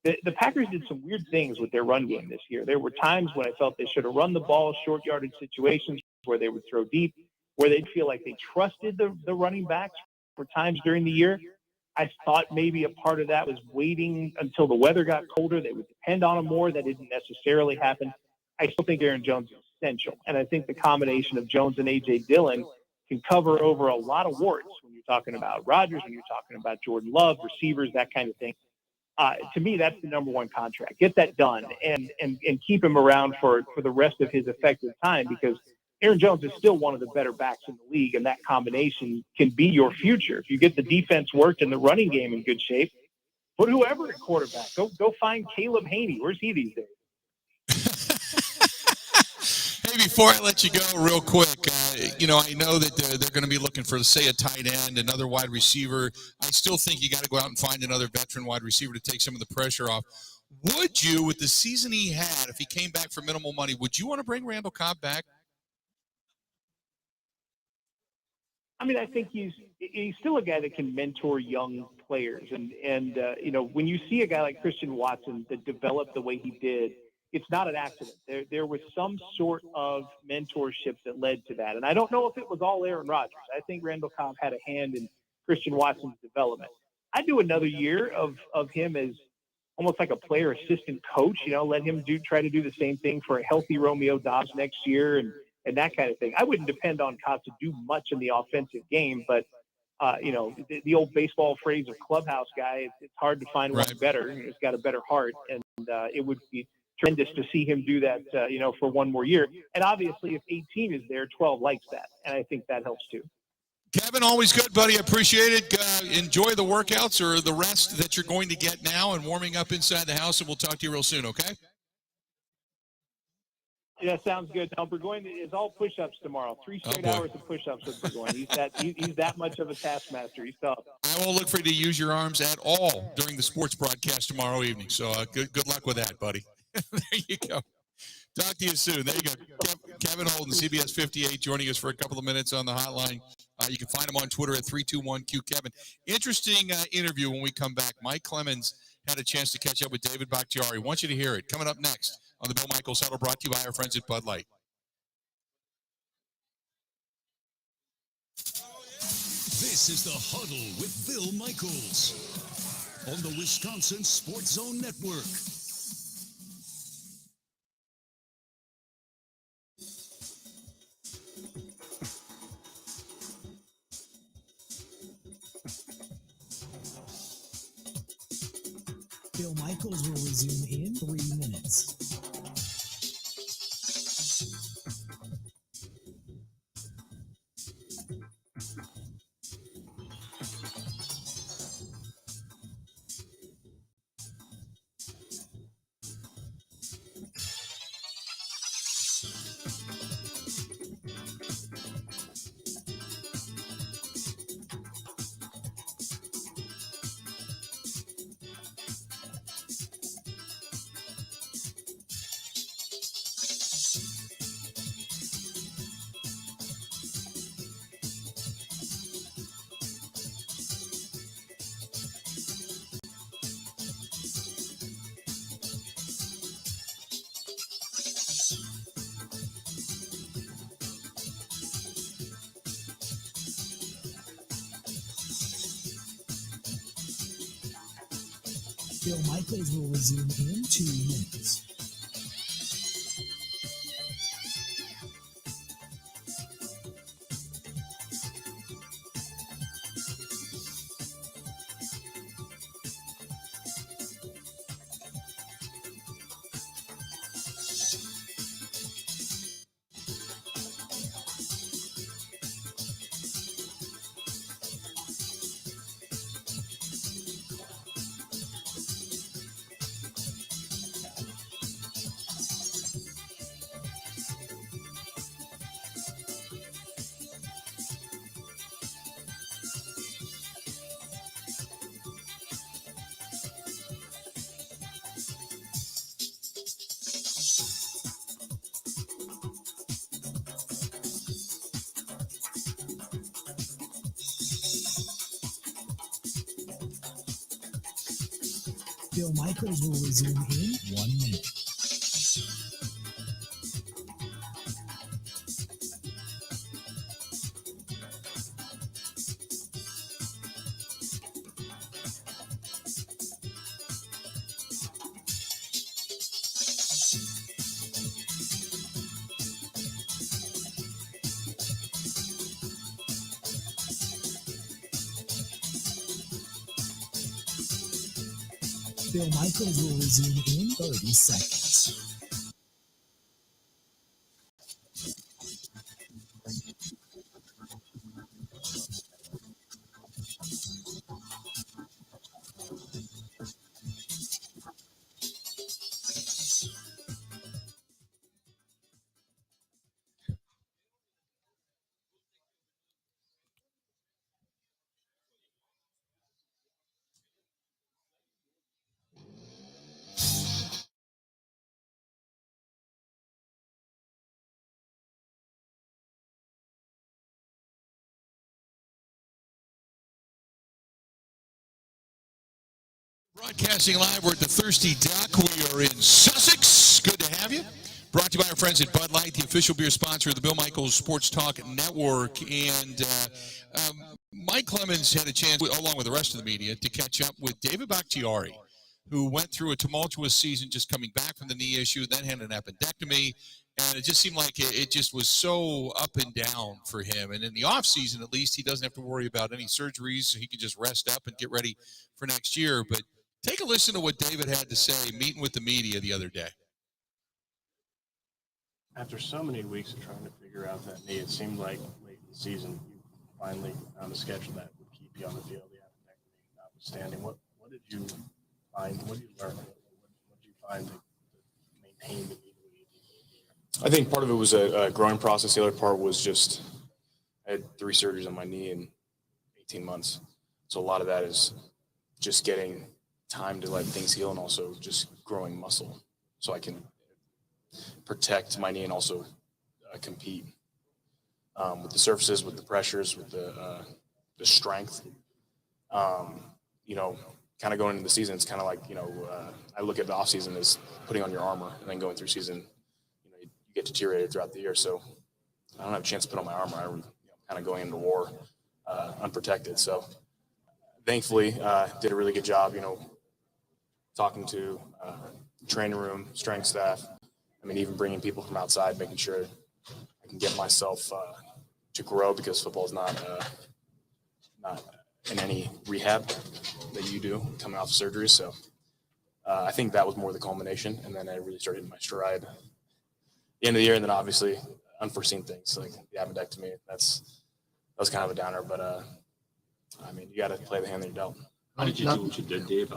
[SPEAKER 5] the Packers did some weird things with their run game this year. There were times when I felt they should have run the ball, short yardage situations where they would throw deep, where they'd feel like they trusted the running backs for times during the year. I thought maybe a part of that was waiting until the weather got colder. They would depend on him more. That didn't necessarily happen. I still think Aaron Jones is essential. And I think the combination of Jones and A.J. Dillon can cover over a lot of warts when you're talking about Rodgers, when you're talking about Jordan Love, receivers, that kind of thing. To me, that's the number one contract. Get that done and keep him around for the rest of his effective time because Aaron Jones is still one of the better backs in the league, and that combination can be your future. If you get the defense worked and the running game in good shape, put whoever at quarterback. Go find Caleb Haney. Where's he these days?
[SPEAKER 1] Hey, before I let you go real quick, I know that they're going to be looking for, say, a tight end, another wide receiver. I still think you got to go out and find another veteran wide receiver to take some of the pressure off. Would you, with the season he had, if he came back for minimal money, would you want to bring Randall Cobb back?
[SPEAKER 5] I mean, I think he's still a guy that can mentor young players. And when you see a guy like Christian Watson that developed the way he did, it's not an accident. There was some sort of mentorship that led to that. And I don't know if it was all Aaron Rodgers. I think Randall Cobb had a hand in Christian Watson's development. I'd do another year of him as almost like a player assistant coach, let him try to do the same thing for a healthy Romeo Dobbs next year and that kind of thing. I wouldn't depend on Cobb to do much in the offensive game, but the old baseball phrase of clubhouse guy, it's hard to find one better. He's got a better heart, and it would be tremendous to see him do that, for one more year. And obviously, if 18 is there, 12 likes that, and I think that helps too.
[SPEAKER 1] Kevin, always good, buddy. I appreciate it. Enjoy the workouts or the rest that you're going to get now and warming up inside the house, and we'll talk to you real soon, okay?
[SPEAKER 5] Yeah, sounds good. Now, Burgoyne is all push-ups tomorrow. 3 straight hours of push-ups with Burgoyne. He's that much of a taskmaster. He's tough.
[SPEAKER 1] I won't look for you to use your arms at all during the sports broadcast tomorrow evening. So good luck with that, buddy. There you go. Talk to you soon. There you go. Kevin Holden, CBS 58, joining us for a couple of minutes on the hotline. You can find him on Twitter at 321QKevin. Interesting interview when we come back. Mike Clemens had a chance to catch up with David Bakhtiari. I want you to hear it. Coming up next on the Bill Michaels Huddle, brought to you by our friends at Bud Light.
[SPEAKER 2] This is the Huddle with Bill Michaels on the Wisconsin Sports Zone Network.
[SPEAKER 3] Bill Michaels will resume in 3 minutes. Bill Michaels will resume in 2 minutes. Bill Michaels will resume in 1 minute. Bill Michaels will resume in 30 seconds.
[SPEAKER 1] Broadcasting live, we're at the Thirsty Duck. We are in Sussex. Good to have you. Brought to you by our friends at Bud Light, the official beer sponsor of the Bill Michaels Sports Talk Network. And Mike Clemens had a chance, along with the rest of the media, to catch up with David Bakhtiari, who went through a tumultuous season just coming back from the knee issue, then had an appendectomy. And it just seemed like it just was so up and down for him. And in the offseason, at least, he doesn't have to worry about any surgeries. So he can just rest up and get ready for next year. But take a listen to what David had to say meeting with the media the other day.
[SPEAKER 6] After so many weeks of trying to figure out that knee, it seemed like late in the season you finally found a schedule that would keep you on the field, the appendectomy notwithstanding. What did you find? What did you learn? What did you find to maintain the knee?
[SPEAKER 7] I think part of it was a growing process. The other part was just I had 3 surgeries on my knee in 18 months. So a lot of that is just getting time to let things heal and also just growing muscle so I can protect my knee and also compete with the surfaces, with the pressures, with the strength. Kind kind of going into the season, it's kind of like, I look at the off season as putting on your armor, and then going through season, you get deteriorated throughout the year. So I don't have a chance to put on my armor. I'm kind of going into war unprotected. So thankfully, did a really good job, talking to training room, strength staff. I mean, even bringing people from outside, making sure I can get myself to grow, because football is not in any rehab that you do coming off surgery. So I think that was more the culmination. And then I really started my stride at the end of the year. And then obviously unforeseen things like the appendectomy. That was kind of a downer, but I mean, you got to play the hand that you're dealt.
[SPEAKER 8] How did you do what you did, Dave?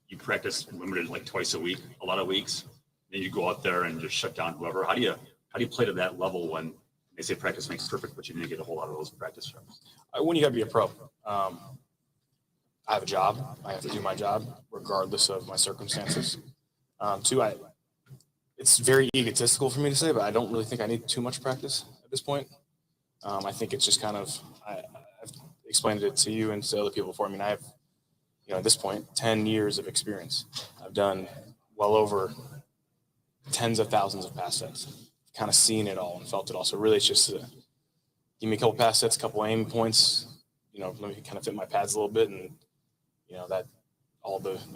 [SPEAKER 8] You practice limited like twice a week, a lot of weeks. Then you go out there and just shut down whoever. How do you play to that level when they say practice makes perfect, but you didn't get a whole lot of those practice reps?
[SPEAKER 7] When you got to be a pro, I have a job. I have to do my job regardless of my circumstances. Two, it's very egotistical for me to say, but I don't really think I need too much practice at this point. I think it's just kind of, I've explained it to you and to other people before. I mean, I have, at this point, 10 years of experience. I've done well over tens of thousands of pass sets. I've kind of seen it all and felt it all. So really, it's just give me a couple pass sets, a couple aiming points, let me kind of fit my pads a little bit, and that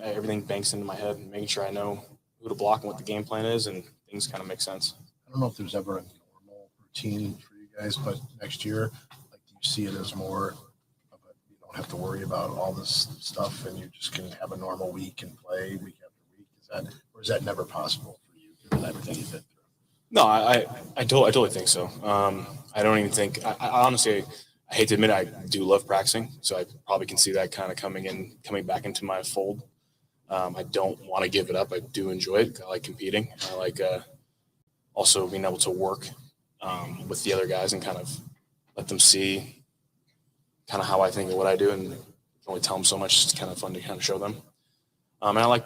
[SPEAKER 7] everything banks into my head, and making sure I know who to block and what the game plan is, and things kind of make sense.
[SPEAKER 9] I don't know if there's ever a normal routine for you guys, but next year, like, do you see it as more of you don't have to worry about all this stuff, and you just can have a normal week and play week after week? Is that never possible for you, given everything you've been through?
[SPEAKER 7] No, I totally think so. I don't even think, I honestly, I hate to admit, I do love practicing. So I probably can see that kind of coming back into my fold. I don't want to give it up. I do enjoy it. I like competing. I like also being able to work with the other guys and kind of let them see kind of how I think and what I do, and only tell them so much. It's kind of fun to kind of show them. And I like,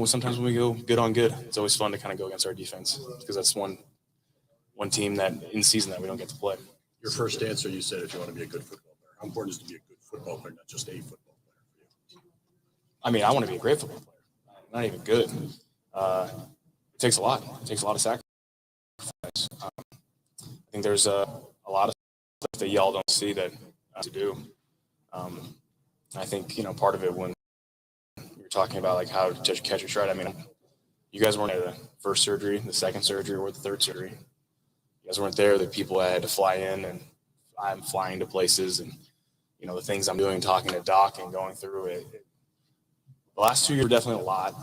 [SPEAKER 7] sometimes when we go good on good, it's always fun to kind of go against our defense, because that's one team that in season that we don't get to play.
[SPEAKER 8] Your first answer, you said if you want to be a good football player. How important is it to be a good football player, not just a football player for you?
[SPEAKER 7] I mean, I want to be a great football player, not even good. It takes a lot. It takes a lot of sacrifice. I think there's a lot of stuff that y'all don't see that to do. I think, part of it when you're talking about like how to catch your stride, I mean, you guys weren't at the first surgery, the second surgery, or the third surgery. You guys weren't there. The people I had to fly in, and I'm flying to places, and the things I'm doing, talking to Doc and going through it. The last 2 years were definitely a lot,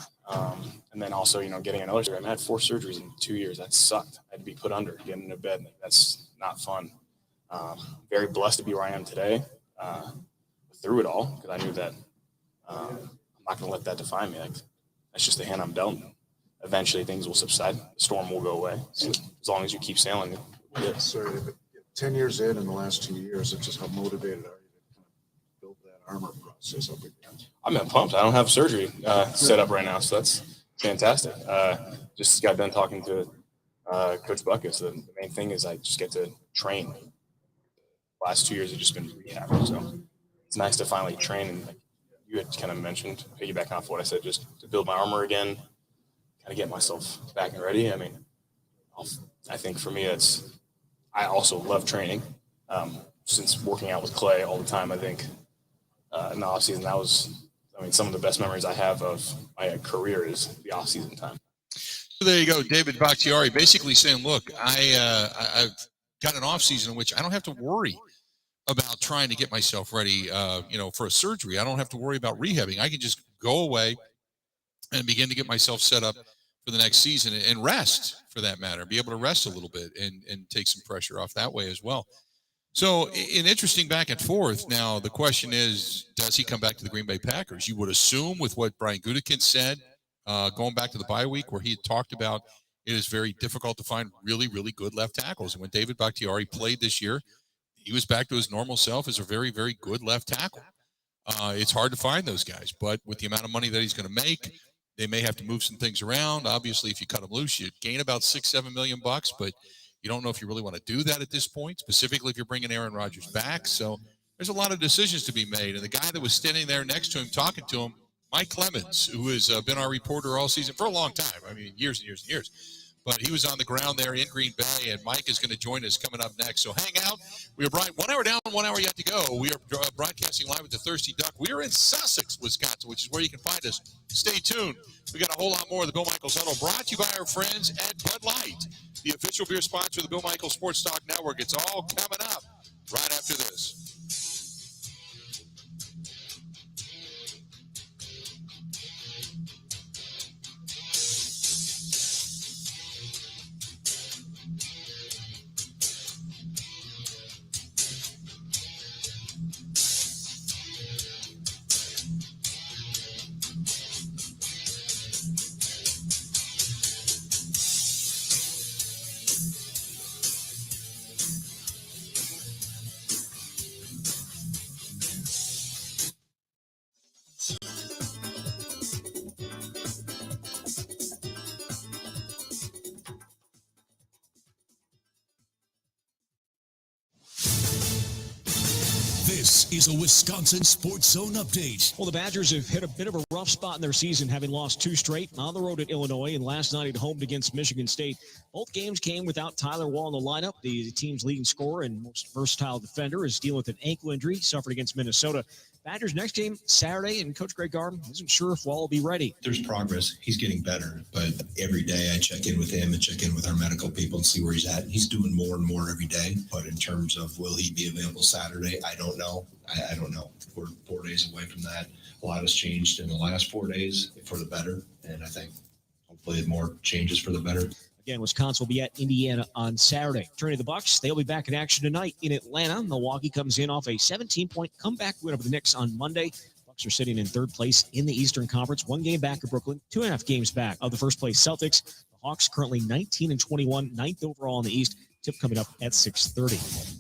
[SPEAKER 7] and then also getting another surgery. I had 4 surgeries in 2 years. That sucked. I had to be put under, get into bed. That's not fun. Very blessed to be where I am today through it all, because I knew that I'm not going to let that define me. Like, that's just the hand I'm dealt. Eventually things will subside. The storm will go away. So as long as you keep sailing.
[SPEAKER 10] Yeah, sorry, but 10 years in the last 2 years, it's just how motivated are you to kind of build that armor process up again?
[SPEAKER 7] I'm pumped. I don't have surgery set up right now, so that's fantastic. Just got done talking to Coach Buckus. The main thing is I just get to train. The last 2 years have just been rehab, so it's nice to finally train. And like you had kind of mentioned, piggybacking off what I said, just to build my armor again, kind of get myself back and ready. I mean, I think for me, I also love training. Since working out with Clay all the time, I think in the off season, some of the best memories I have of my career is the off season time.
[SPEAKER 1] So there you go, David Bakhtiari, basically saying, look, I've got an off season in which I don't have to worry about trying to get myself ready, for a surgery. I don't have to worry about rehabbing. I can just go away and begin to get myself set up for the next season, and rest, for that matter, be able to rest a little bit and take some pressure off that way as well. So an interesting back and forth. Now, the question is, does he come back to the Green Bay Packers? You would assume, with what Brian Gutekunst said, going back to the bye week, where he had talked about it is very difficult to find really, really good left tackles. And when David Bakhtiari played this year, he was back to his normal self as a very, very good left tackle. It's hard to find those guys, but with the amount of money that he's going to make, they may have to move some things around. Obviously, if you cut him loose, you gain about $6-7 million, but you don't know if you really want to do that at this point, specifically if you're bringing Aaron Rodgers back. So there's a lot of decisions to be made. And the guy that was standing there next to him, talking to him, Mike Clemens, who has been our reporter all season for a long time. I mean, years and years and years. But he was on the ground there in Green Bay, and Mike is going to join us coming up next. So hang out. We are 1 hour down, 1 hour yet to go. We are broadcasting live at the Thirsty Duck. We are in Sussex, Wisconsin, which is where you can find us. Stay tuned. We got a whole lot more of the Bill Michaels Huddle, brought to you by our friends at Bud Light, the official beer sponsor of the Bill Michaels Sports Talk Network. It's all coming up right after this.
[SPEAKER 2] This is a Wisconsin Sports Zone update.
[SPEAKER 11] Well, the Badgers have hit a bit of a rough spot in their season, having lost 2 straight on the road at Illinois and last night at home against Michigan State. Both games came without Tyler Wall in the lineup. The team's leading scorer and most versatile defender is dealing with an ankle injury suffered against Minnesota. Badgers next game Saturday, and Coach Greg Garden isn't sure if Wall will be ready.
[SPEAKER 12] There's progress. He's getting better, but every day I check in with him and check in with our medical people and see where he's at. He's doing more and more every day, but in terms of will he be available Saturday, I don't know. I don't know. We're 4 days away from that. A lot has changed in the last 4 days for the better, and I think hopefully more changes for the better.
[SPEAKER 11] Again, Wisconsin will be at Indiana on Saturday. Turning to the Bucks, they'll be back in action tonight in Atlanta. Milwaukee comes in off a 17-point comeback win over the Knicks on Monday. Bucks are sitting in third place in the Eastern Conference, 1 game back of Brooklyn, 2.5 games back of the first place Celtics. The Hawks currently 19-21, 9th overall in the East. Tip coming up at 6:30.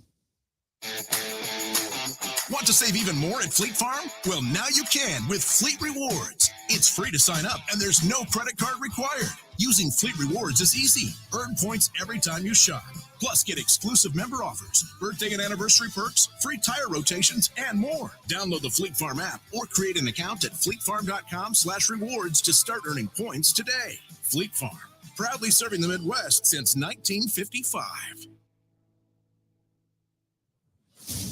[SPEAKER 2] Want to save even more at Fleet Farm? Well, now you can with Fleet Rewards. It's free to sign up, and there's no credit card required. Using Fleet Rewards is easy. Earn points every time you shop. Plus, get exclusive member offers, birthday and anniversary perks, free tire rotations, and more. Download the Fleet Farm app or create an account at fleetfarm.com/rewards to start earning points today. Fleet Farm, proudly serving the Midwest since 1955.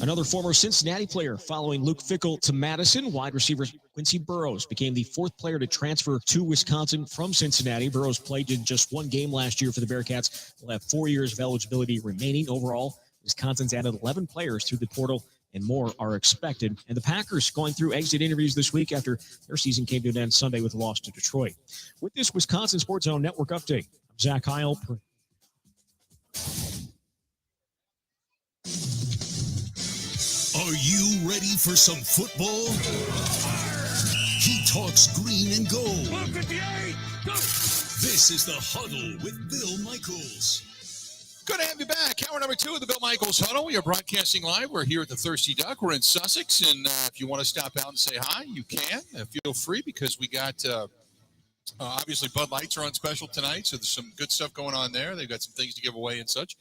[SPEAKER 11] Another former Cincinnati player following Luke Fickell to Madison. Wide receiver Quincy Burrows became the 4th player to transfer to Wisconsin from Cincinnati. Burrows played in just 1 game last year for the Bearcats. Will have 4 years of eligibility remaining. Overall, Wisconsin's added 11 players through the portal, and more are expected. And the Packers going through exit interviews this week after their season came to an end Sunday with a loss to Detroit. With this Wisconsin Sports Zone Network update, I'm Zach Heil.
[SPEAKER 2] Are you ready for some football? He talks green and gold. This is the Huddle with Bill Michaels.
[SPEAKER 1] Good to have you back. Hour number 2 of the Bill Michaels Huddle. We are broadcasting live. We're here at the Thirsty Duck. We're in Sussex, and if you want to stop out and say hi, you can. Feel free, because we got, obviously, Bud Lights are on special tonight, so there's some good stuff going on there. They've got some things to give away and such.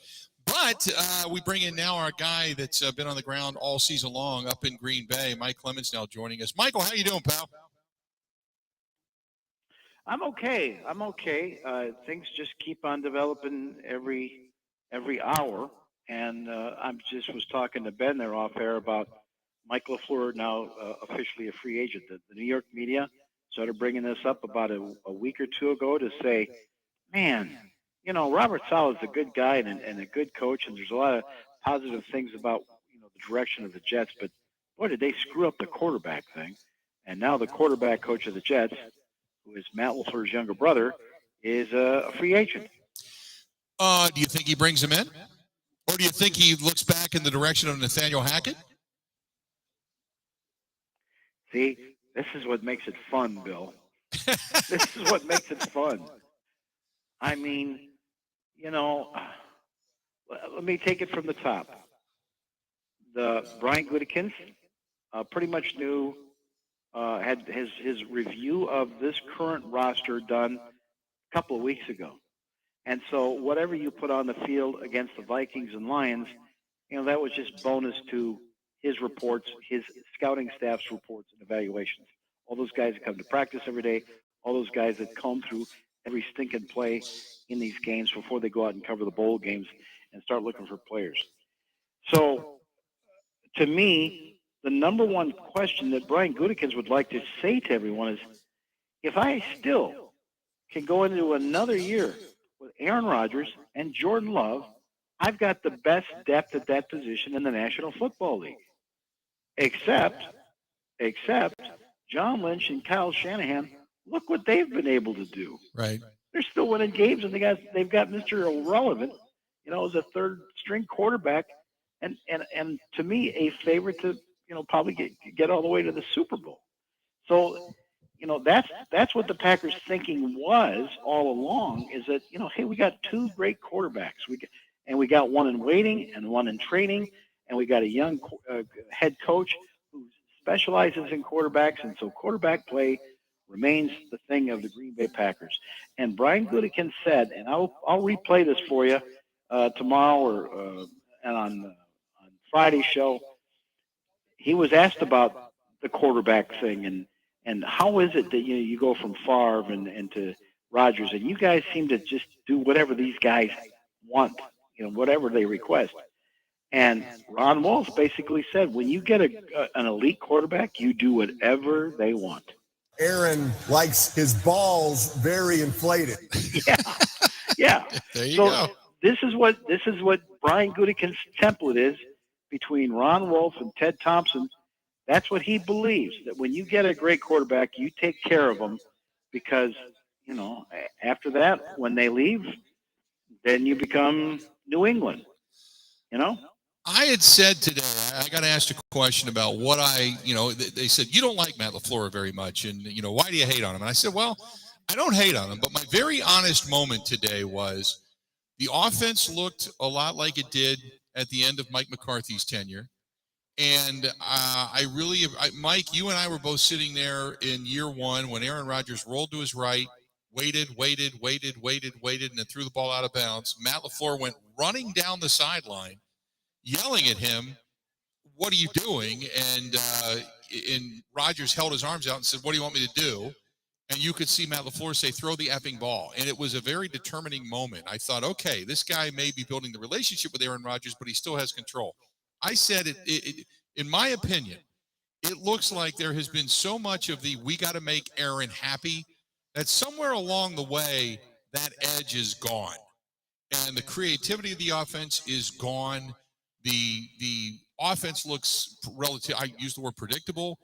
[SPEAKER 1] But we bring in now our guy that's been on the ground all season long up in Green Bay. Mike Clemens now joining us. Michael, how you doing, pal?
[SPEAKER 13] I'm okay. Things just keep on developing every hour. And I just was talking to Ben there off air about Mike LaFleur now officially a free agent. The New York media started bringing this up about a week or 2 ago to say, man, you know, Robert Saleh's a good guy and a good coach, and there's a lot of positive things about, you know, the direction of the Jets. But, boy, did they screw up the quarterback thing. And now the quarterback coach of the Jets, who is Matt LaFleur's younger brother, is a free agent.
[SPEAKER 1] Do you think he brings him in? Or do you think he looks back in the direction of Nathaniel Hackett?
[SPEAKER 13] See, this is what makes it fun, Bill. This is what makes it fun. I mean, you know, let me take it from the top. The Brian Gutekunst pretty much knew, had his review of this current roster done a couple of weeks ago. And so whatever you put on the field against the Vikings and Lions, you know, that was just bonus to his reports, his scouting staff's reports and evaluations all those guys that come to practice every day, all those guys that comb through every stinking play in these games before they go out and cover the bowl games and start looking for players. So, to me, the number one question that Brian Gutekunst would like to say to everyone is, if I still can go into another year with Aaron Rodgers and Jordan Love, I've got the best depth at that position in the National Football League. Except John Lynch and Kyle Shanahan, look what they've been able to do.
[SPEAKER 1] Right.
[SPEAKER 13] They're still winning games, and they've got Mr. Irrelevant, as a third string quarterback, and to me a favorite to probably get all the way to the Super Bowl. So that's what the Packers' thinking was all along, is that hey, we got two great quarterbacks, we got one in waiting and one in training, and we got a young head coach who specializes in quarterbacks, and so quarterback play remains the thing of the Green Bay Packers. And Brian Gutekunst said, and I'll replay this for you tomorrow or and on Friday's show. He was asked about the quarterback thing and how is it that you go from Favre and to Rodgers, and you guys seem to just do whatever these guys want, whatever they request. And Ron Walsh basically said, when you get an elite quarterback, you do whatever they want.
[SPEAKER 14] Aaron likes his balls very inflated.
[SPEAKER 13] Yeah.
[SPEAKER 1] There you go.
[SPEAKER 13] This is what Brian Gutekunst's template is between Ron Wolf and Ted Thompson. That's what he believes, that when you get a great quarterback, you take care of them, because after that, when they leave, then you become New England.
[SPEAKER 1] I had said today, I got asked a question about what they said, you don't like Matt LaFleur very much, and, why do you hate on him? And I said, well, I don't hate on him, but my very honest moment today was the offense looked a lot like it did at the end of Mike McCarthy's tenure. And Mike, you and I were both sitting there in year one when Aaron Rodgers rolled to his right, waited, and then threw the ball out of bounds. Matt LaFleur went running down the sideline, yelling at him, "What are you doing?" And Rodgers held his arms out and said, "What do you want me to do?" And you could see Matt LaFleur say, "Throw the effing ball." And it was a very determining moment. I thought, okay, this guy may be building the relationship with Aaron Rodgers, but he still has control. I said, in my opinion, it looks like there has been so much of the we got to make Aaron happy that somewhere along the way, that edge is gone. And the creativity of the offense is gone. The offense looks relative. I use the word predictable.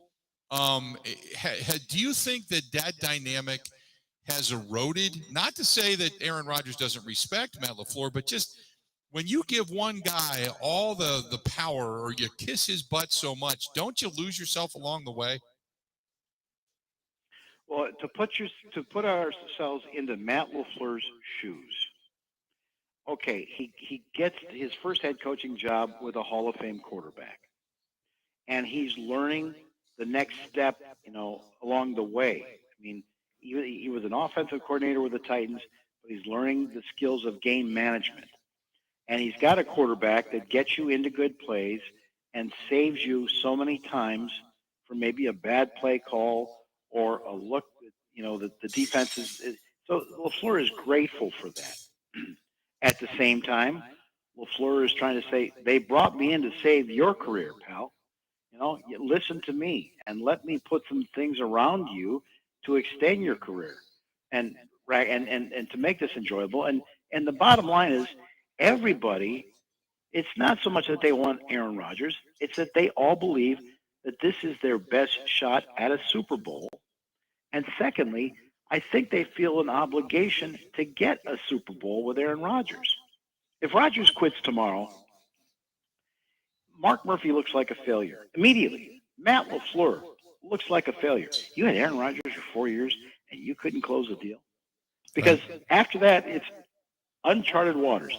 [SPEAKER 1] Do you think that dynamic has eroded? Not to say that Aaron Rodgers doesn't respect Matt LaFleur, but just when you give one guy all the power, or you kiss his butt so much, don't you lose yourself along the way?
[SPEAKER 13] Well, to put ourselves into Matt LaFleur's shoes. Okay, he gets his first head coaching job with a Hall of Fame quarterback, and he's learning the next step, along the way. I mean, he was an offensive coordinator with the Titans, but he's learning the skills of game management. And he's got a quarterback that gets you into good plays and saves you so many times from maybe a bad play call or a look that, the defense is. So LaFleur is grateful for that. At the same time, LaFleur is trying to say, they brought me in to save your career, pal. You listen to me and let me put some things around you to extend your career and to make this enjoyable. And the bottom line is, everybody, it's not so much that they want Aaron Rodgers, it's that they all believe that this is their best shot at a Super Bowl. And secondly, I think they feel an obligation to get a Super Bowl with Aaron Rodgers. If Rodgers quits tomorrow, Mark Murphy looks like a failure immediately. Matt LaFleur looks like a failure. You had Aaron Rodgers for 4 years and you couldn't close the deal, because after that it's uncharted waters.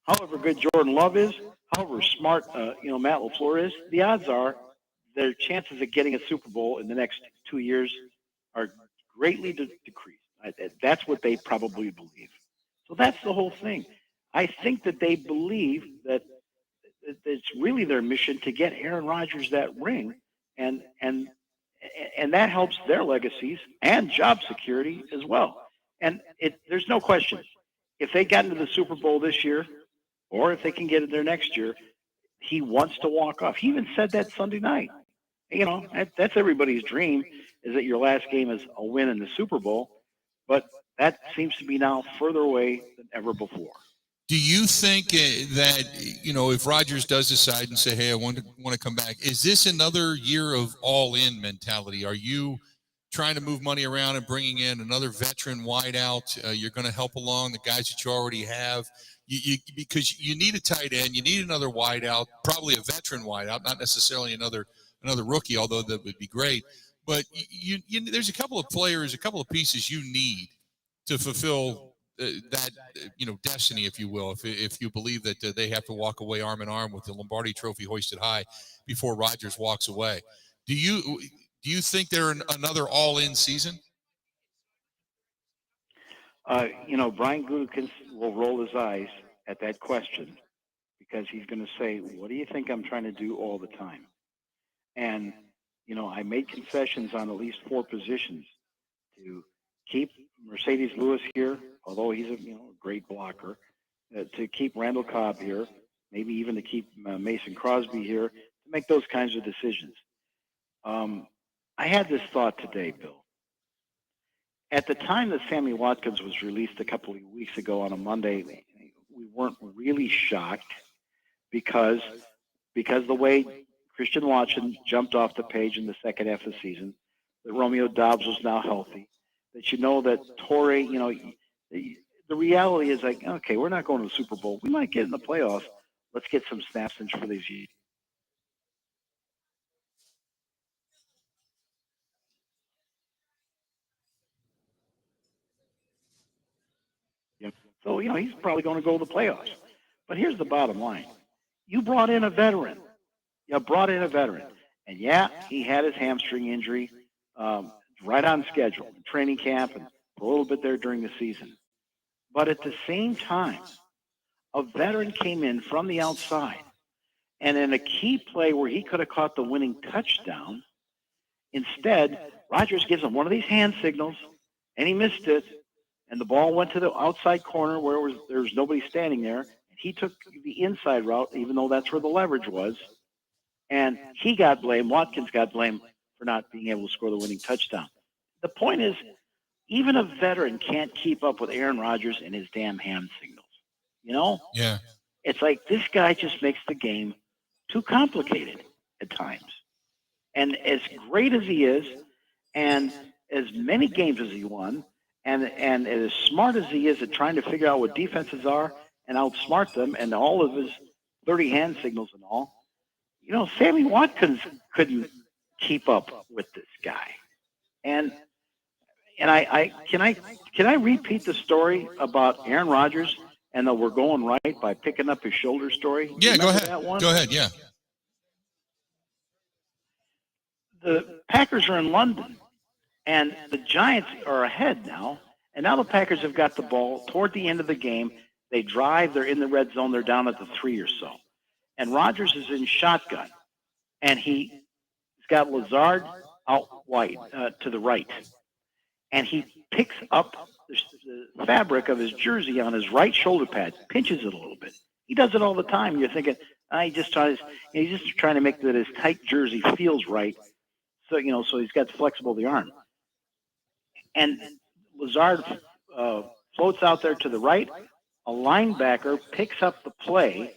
[SPEAKER 13] However good Jordan Love is, however smart Matt LaFleur is, the odds are their chances of getting a Super Bowl in the next 2 years are greatly decreased. That's what they probably believe. So that's the whole thing. I think that they believe that it's really their mission to get Aaron Rodgers that ring, and And that helps their legacies and job security as well. And there's no question, if they got into the Super Bowl this year, or if they can get it there next year, he wants to walk off. He even said that Sunday night. You know, that's everybody's dream, is that your last game is a win in the Super Bowl. But that seems to be now further away than ever before.
[SPEAKER 1] Do you think that, if Rodgers does decide and say, hey, I want to come back, is this another year of all-in mentality? Are you trying to move money around and bringing in another veteran wideout? You're going to help along the guys that you already have? Because you need a tight end, you need another wideout, probably a veteran wideout, not necessarily another rookie, although that would be great. But there's a couple of players, a couple of pieces you need to fulfill that destiny, if you will, if you believe that they have to walk away arm in arm with the Lombardi Trophy hoisted high before Rodgers walks away. Do you think they're another all-in season?
[SPEAKER 13] Brian Gutekunst will roll his eyes at that question, because he's going to say, what do you think I'm trying to do all the time? And, I made concessions on at least 4 positions to keep Mercedes Lewis here, although he's a great blocker, to keep Randall Cobb here, maybe even to keep Mason Crosby here, to make those kinds of decisions. I had this thought today, Bill. At the time that Sammy Watkins was released a couple of weeks ago on a Monday, we weren't really shocked because the way Christian Watson jumped off the page in the second half of the season, that Romeo Doubs was now healthy, that Torrey, the reality is like, okay, we're not going to the Super Bowl. We might get in the playoffs. Let's get some snaps in for these years. So, he's probably going to go to the playoffs. But here's the bottom line. You brought in a veteran. And, yeah, he had his hamstring injury right on schedule in training camp and a little bit there during the season. But at the same time, a veteran came in from the outside, and in a key play where he could have caught the winning touchdown, instead, Rodgers gives him one of these hand signals, and he missed it, and the ball went to the outside corner where there was nobody standing there, and he took the inside route, even though that's where the leverage was, and he got blamed. Watkins got blamed for not being able to score the winning touchdown. The point is, even a veteran can't keep up with Aaron Rodgers and his damn hand signals.
[SPEAKER 1] Yeah.
[SPEAKER 13] It's like this guy just makes the game too complicated at times. And as great as he is, and as many games as he won, and as smart as he is at trying to figure out what defenses are and outsmart them, and all of his 30 hand signals and all, Sammy Watkins couldn't keep up with this guy. And I can I repeat the story about Aaron Rodgers and the we're going right by picking up his shoulder story?
[SPEAKER 1] Yeah, go ahead.
[SPEAKER 13] That one?
[SPEAKER 1] Go ahead, yeah.
[SPEAKER 13] The Packers are in London, and the Giants are ahead now. And now the Packers have got the ball toward the end of the game. They drive. They're in the red zone. They're down at the 3 or so. And Rodgers is in shotgun, and he's got Lazard out wide to the right. And he picks up the fabric of his jersey on his right shoulder pad, pinches it a little bit. He does it all the time. You're thinking, he's just trying to make that his tight jersey feels right. So, so he's got flexible the arm. And Lazard floats out there to the right. A linebacker picks up the play,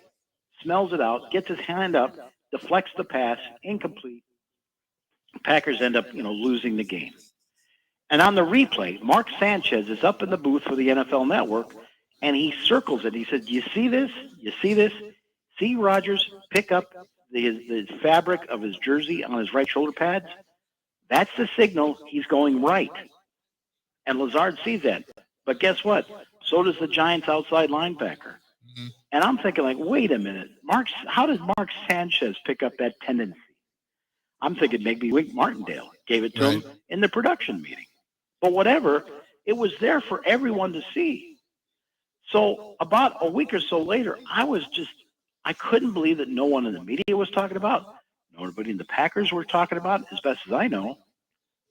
[SPEAKER 13] smells it out, gets his hand up, deflects the pass, incomplete. Packers end up, losing the game. And on the replay, Mark Sanchez is up in the booth for the NFL Network, and he circles it. He said, you see this? You see this? See Rodgers pick up the fabric of his jersey on his right shoulder pads? That's the signal he's going right. And Lazard sees that. But guess what? So does the Giants' outside linebacker. Mm-hmm. And I'm thinking, like, wait a minute. How does Mark Sanchez pick up that tendency? I'm thinking maybe Wink Martindale gave it to him in the production meeting. But whatever, it was there for everyone to see. So about a week or so later, I couldn't believe that no one in the media was talking about, nobody in the Packers were talking about, as best as I know.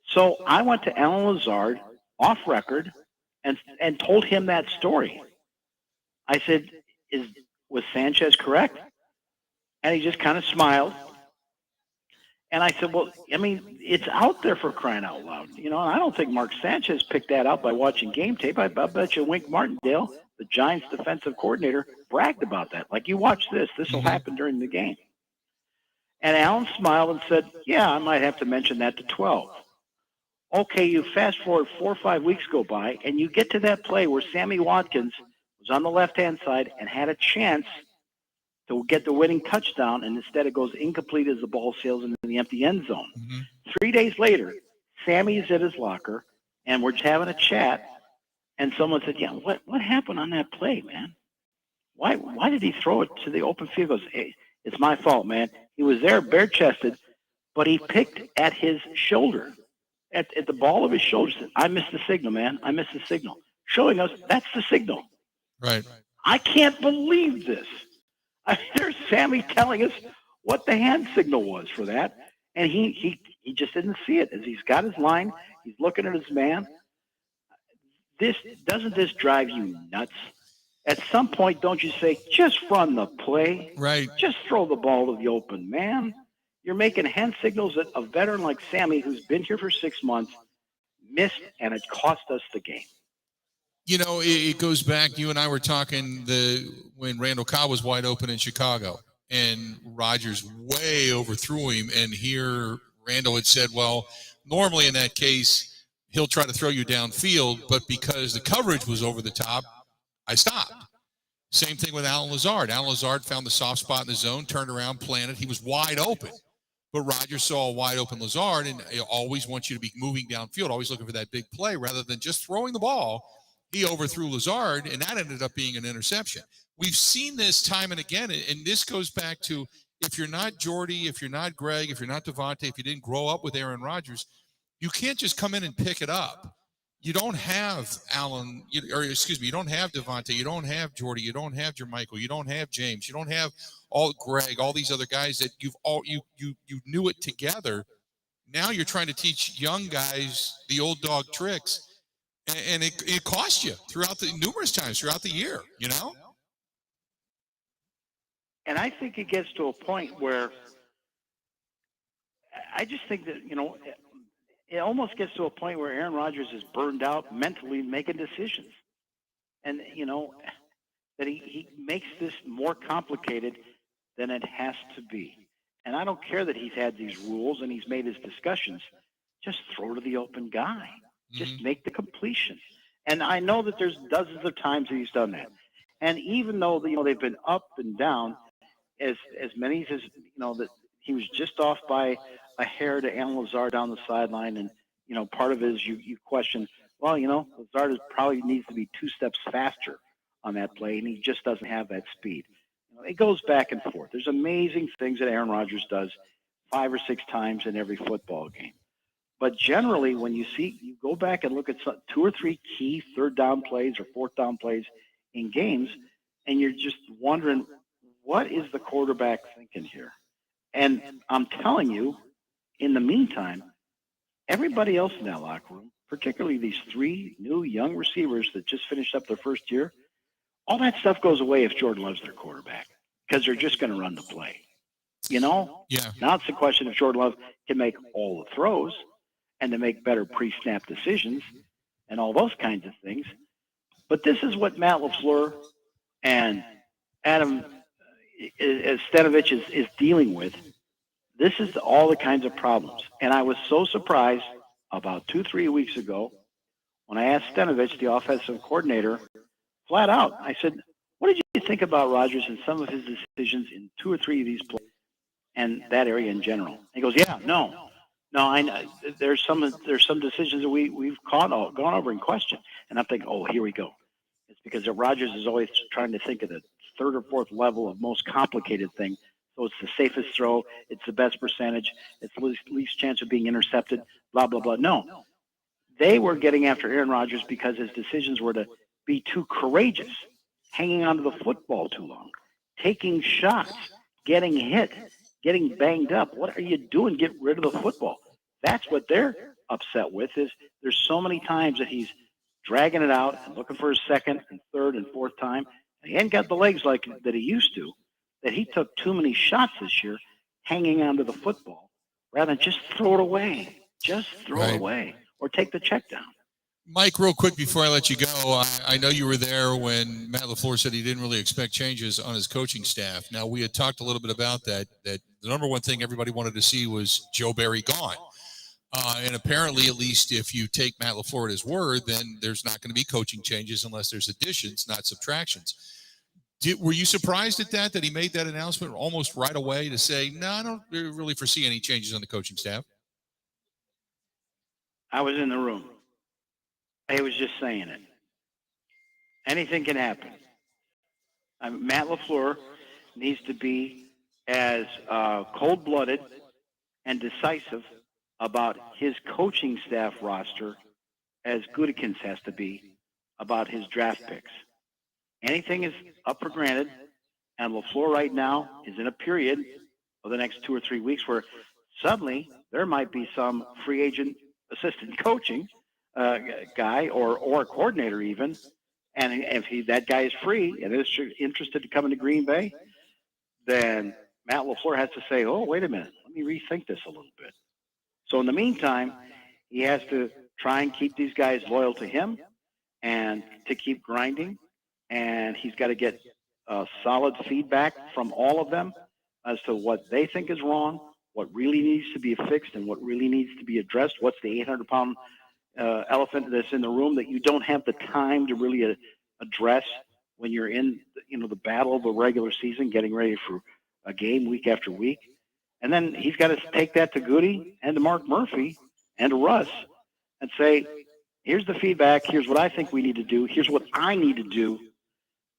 [SPEAKER 13] So I went to Alan Lazard off record and told him that story. I said, was Sanchez correct? And he just kind of smiled. And I said, well, I mean, it's out there for crying out loud. You know, and I don't think Mark Sanchez picked that out by watching game tape. I bet you Wink Martindale, the Giants defensive coordinator, bragged about that. Like, you watch this. This will happen during the game. And Alan smiled and said, yeah, I might have to mention that to 12. Okay, you fast forward 4 or 5 weeks go by, and you get to that play where Sammy Watkins was on the left-hand side and had a chance to get the winning touchdown, and instead it goes incomplete as the ball sails into the empty end zone. 3 days later, Sammy's at his locker, and we're just having a chat, and someone said, yeah, what happened on that play, man? Why did he throw it to the open field? He goes, hey, it's my fault, man. He was there bare-chested, but he picked at his shoulder, at the ball of his shoulder. Said, I missed the signal, man. I missed the signal. Showing us that's the signal.
[SPEAKER 1] Right.
[SPEAKER 13] I can't believe this. There's Sammy telling us what the hand signal was for that, and he just didn't see it. As he's got his line, he's looking at his man. Doesn't this drive you nuts? At some point, don't you say, just run the play?
[SPEAKER 1] Right.
[SPEAKER 13] Just throw the ball to the open man. You're making hand signals that a veteran like Sammy, who's been here for 6 months, missed, and it cost us the game.
[SPEAKER 1] You know, it goes back. You and I were talking when Randall Cobb was wide open in Chicago, and Rodgers way overthrew him. And here Randall had said, well, normally in that case, he'll try to throw you downfield, but because the coverage was over the top, I stopped. Same thing with Alan Lazard. Alan Lazard found the soft spot in the zone, turned around, planted. He was wide open. But Rodgers saw a wide open Lazard and always wants you to be moving downfield, always looking for that big play rather than just throwing the ball. He overthrew Lazard, and that ended up being an interception. We've seen this time and again, and this goes back to if you're not Jordy, if you're not Greg, if you're not Devontae, if you didn't grow up with Aaron Rodgers, you can't just come in and pick it up. You don't have Allen, you don't have Devontae, you don't have Jordy, you don't have Jermichael, you don't have James, you don't have all Greg, all these other guys that you knew it together. Now you're trying to teach young guys the old dog tricks. And it cost you numerous times throughout the year, you know?
[SPEAKER 13] And I think it gets to a point where I just think that, you know, it almost gets to a point where Aaron Rodgers is burned out mentally making decisions. And, you know, that he makes this more complicated than it has to be. And I don't care that he's had these rules and he's made his discussions. Just throw to the open guy. Just make the completion. And I know that there's dozens of times that he's done that. And even though, you know, they've been up and down, as many as, you know, that he was just off by a hair to Alan Lazard down the sideline. And, you know, part of it is you question, well, you know, Lazard probably needs to be 2 steps faster on that play, and he just doesn't have that speed. You know, it goes back and forth. There's amazing things that Aaron Rodgers does 5 or 6 times in every football game. But generally, when you go back and look at 2 or 3 key 3rd down plays or 4th down plays in games, and you're just wondering, what is the quarterback thinking here? And I'm telling you, in the meantime, everybody else in that locker room, particularly these 3 new young receivers that just finished up their first year, all that stuff goes away if Jordan Love's their quarterback because they're just going to run the play. You know?
[SPEAKER 1] Yeah.
[SPEAKER 13] Now it's the question if Jordan Love can make all the throws and to make better pre-snap decisions and all those kinds of things. But this is what Matt LaFleur and Adam Stenavich is dealing with. This is all the kinds of problems. And I was so surprised about 2-3 weeks ago when I asked Stenavich, the offensive coordinator, flat out, I said, what did you think about Rodgers and some of his decisions in 2 or 3 of these plays and that area in general? He goes, yeah, no, I know. There's some decisions that we've gone over in question, and I'm thinking, oh, here we go. It's because Rodgers is always trying to think of the 3rd or 4th level of most complicated thing. So it's the safest throw, it's the best percentage, it's least chance of being intercepted, blah blah blah. No, they were getting after Aaron Rodgers because his decisions were to be too courageous, hanging onto the football too long, taking shots, getting hit, getting banged up. What are you doing? Get rid of the football. That's what they're upset with is there's so many times that he's dragging it out and looking for his second and third and fourth time. And he ain't got the legs like that he used to, that he took too many shots this year hanging onto the football rather than just throw it away. Just throw it away or take the check down.
[SPEAKER 1] Mike, real quick before I let you go, I know you were there when Matt LaFleur said he didn't really expect changes on his coaching staff. Now, we had talked a little bit about that the number one thing everybody wanted to see was Joe Barry gone. And apparently, at least if you take Matt LaFleur at his word, then there's not going to be coaching changes unless there's additions, not subtractions. Were you surprised at that he made that announcement almost right away to say, no, I don't really foresee any changes on the coaching staff?
[SPEAKER 13] I was in the room. He was just saying it. Anything can happen. Matt LaFleur needs to be as cold-blooded and decisive about his coaching staff roster as Gutekunst has to be about his draft picks. Anything is up for granted, and LaFleur right now is in a period of the next 2 or 3 weeks where suddenly there might be some free agent assistant coaching guy or a coordinator even, and if that guy is free and is interested to come into Green Bay, then Matt LaFleur has to say, oh, wait a minute, let me rethink this a little bit. So in the meantime, he has to try and keep these guys loyal to him and to keep grinding, and he's got to get solid feedback from all of them as to what they think is wrong, what really needs to be fixed, and what really needs to be addressed. What's the 800-pound elephant that's in the room that you don't have the time to really address when you're in, the battle of the regular season, getting ready for a game week after week. And then he's got to take that to Goody and to Mark Murphy and to Russ and say, here's the feedback. Here's what I think we need to do. Here's what I need to do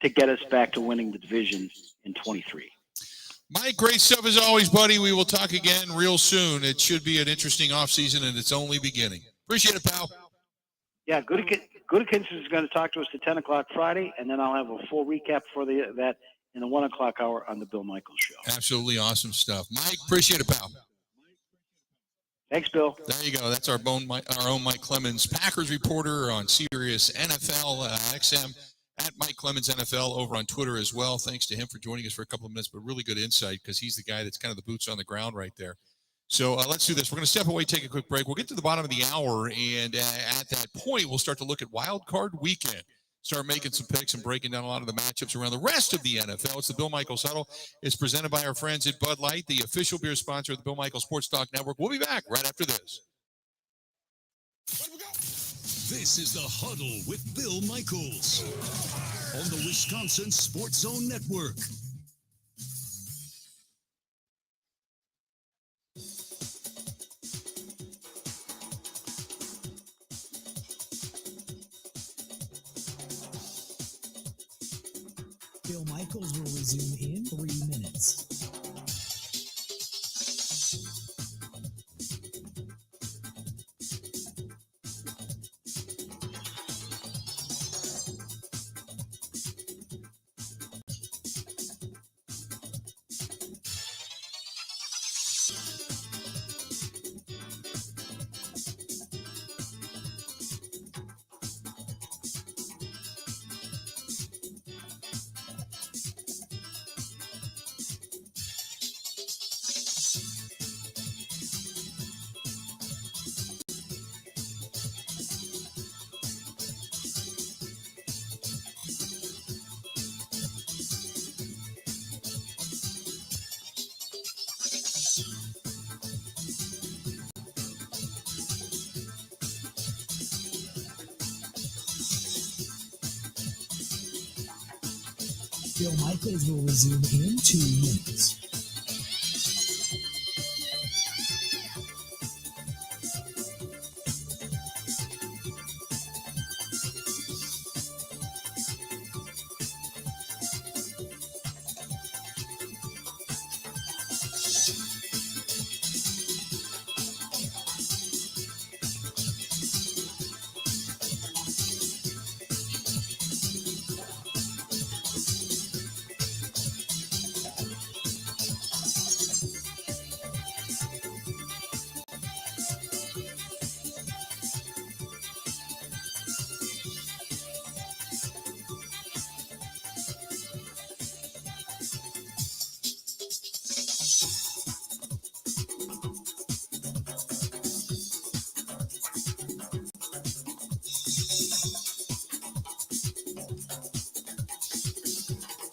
[SPEAKER 13] to get us back to winning the division in 23.
[SPEAKER 1] Mike, great stuff as always, buddy. We will talk again real soon. It should be an interesting offseason, and it's only beginning. Appreciate it, pal.
[SPEAKER 13] Yeah, Gutekunst is going to talk to us at 10 o'clock Friday, and then I'll have a full recap for that in the 1 o'clock hour on the Bill Michaels Show.
[SPEAKER 1] Absolutely awesome stuff. Mike, appreciate it, pal.
[SPEAKER 13] Thanks, Bill.
[SPEAKER 1] There you go. That's our own Mike Clemens, Packers reporter on Sirius NFL XM, at Mike Clemens NFL over on Twitter as well. Thanks to him for joining us for a couple of minutes, but really good insight because he's the guy that's kind of the boots on the ground right there. So let's do this. We're going to step away, take a quick break. We'll get to the bottom of the hour, and at that point, we'll start to look at Wild Card Weekend. Start making some picks and breaking down a lot of the matchups around the rest of the NFL. It's the Bill Michaels Huddle. It's presented by our friends at Bud Light, the official beer sponsor of the Bill Michaels Sports Talk Network. We'll be back right after this.
[SPEAKER 2] This is the Huddle with Bill Michaels on the Wisconsin Sports Zone Network.
[SPEAKER 3] Bill Michaels will resume in 3 minutes. Bill Michaels will resume in 2 minutes.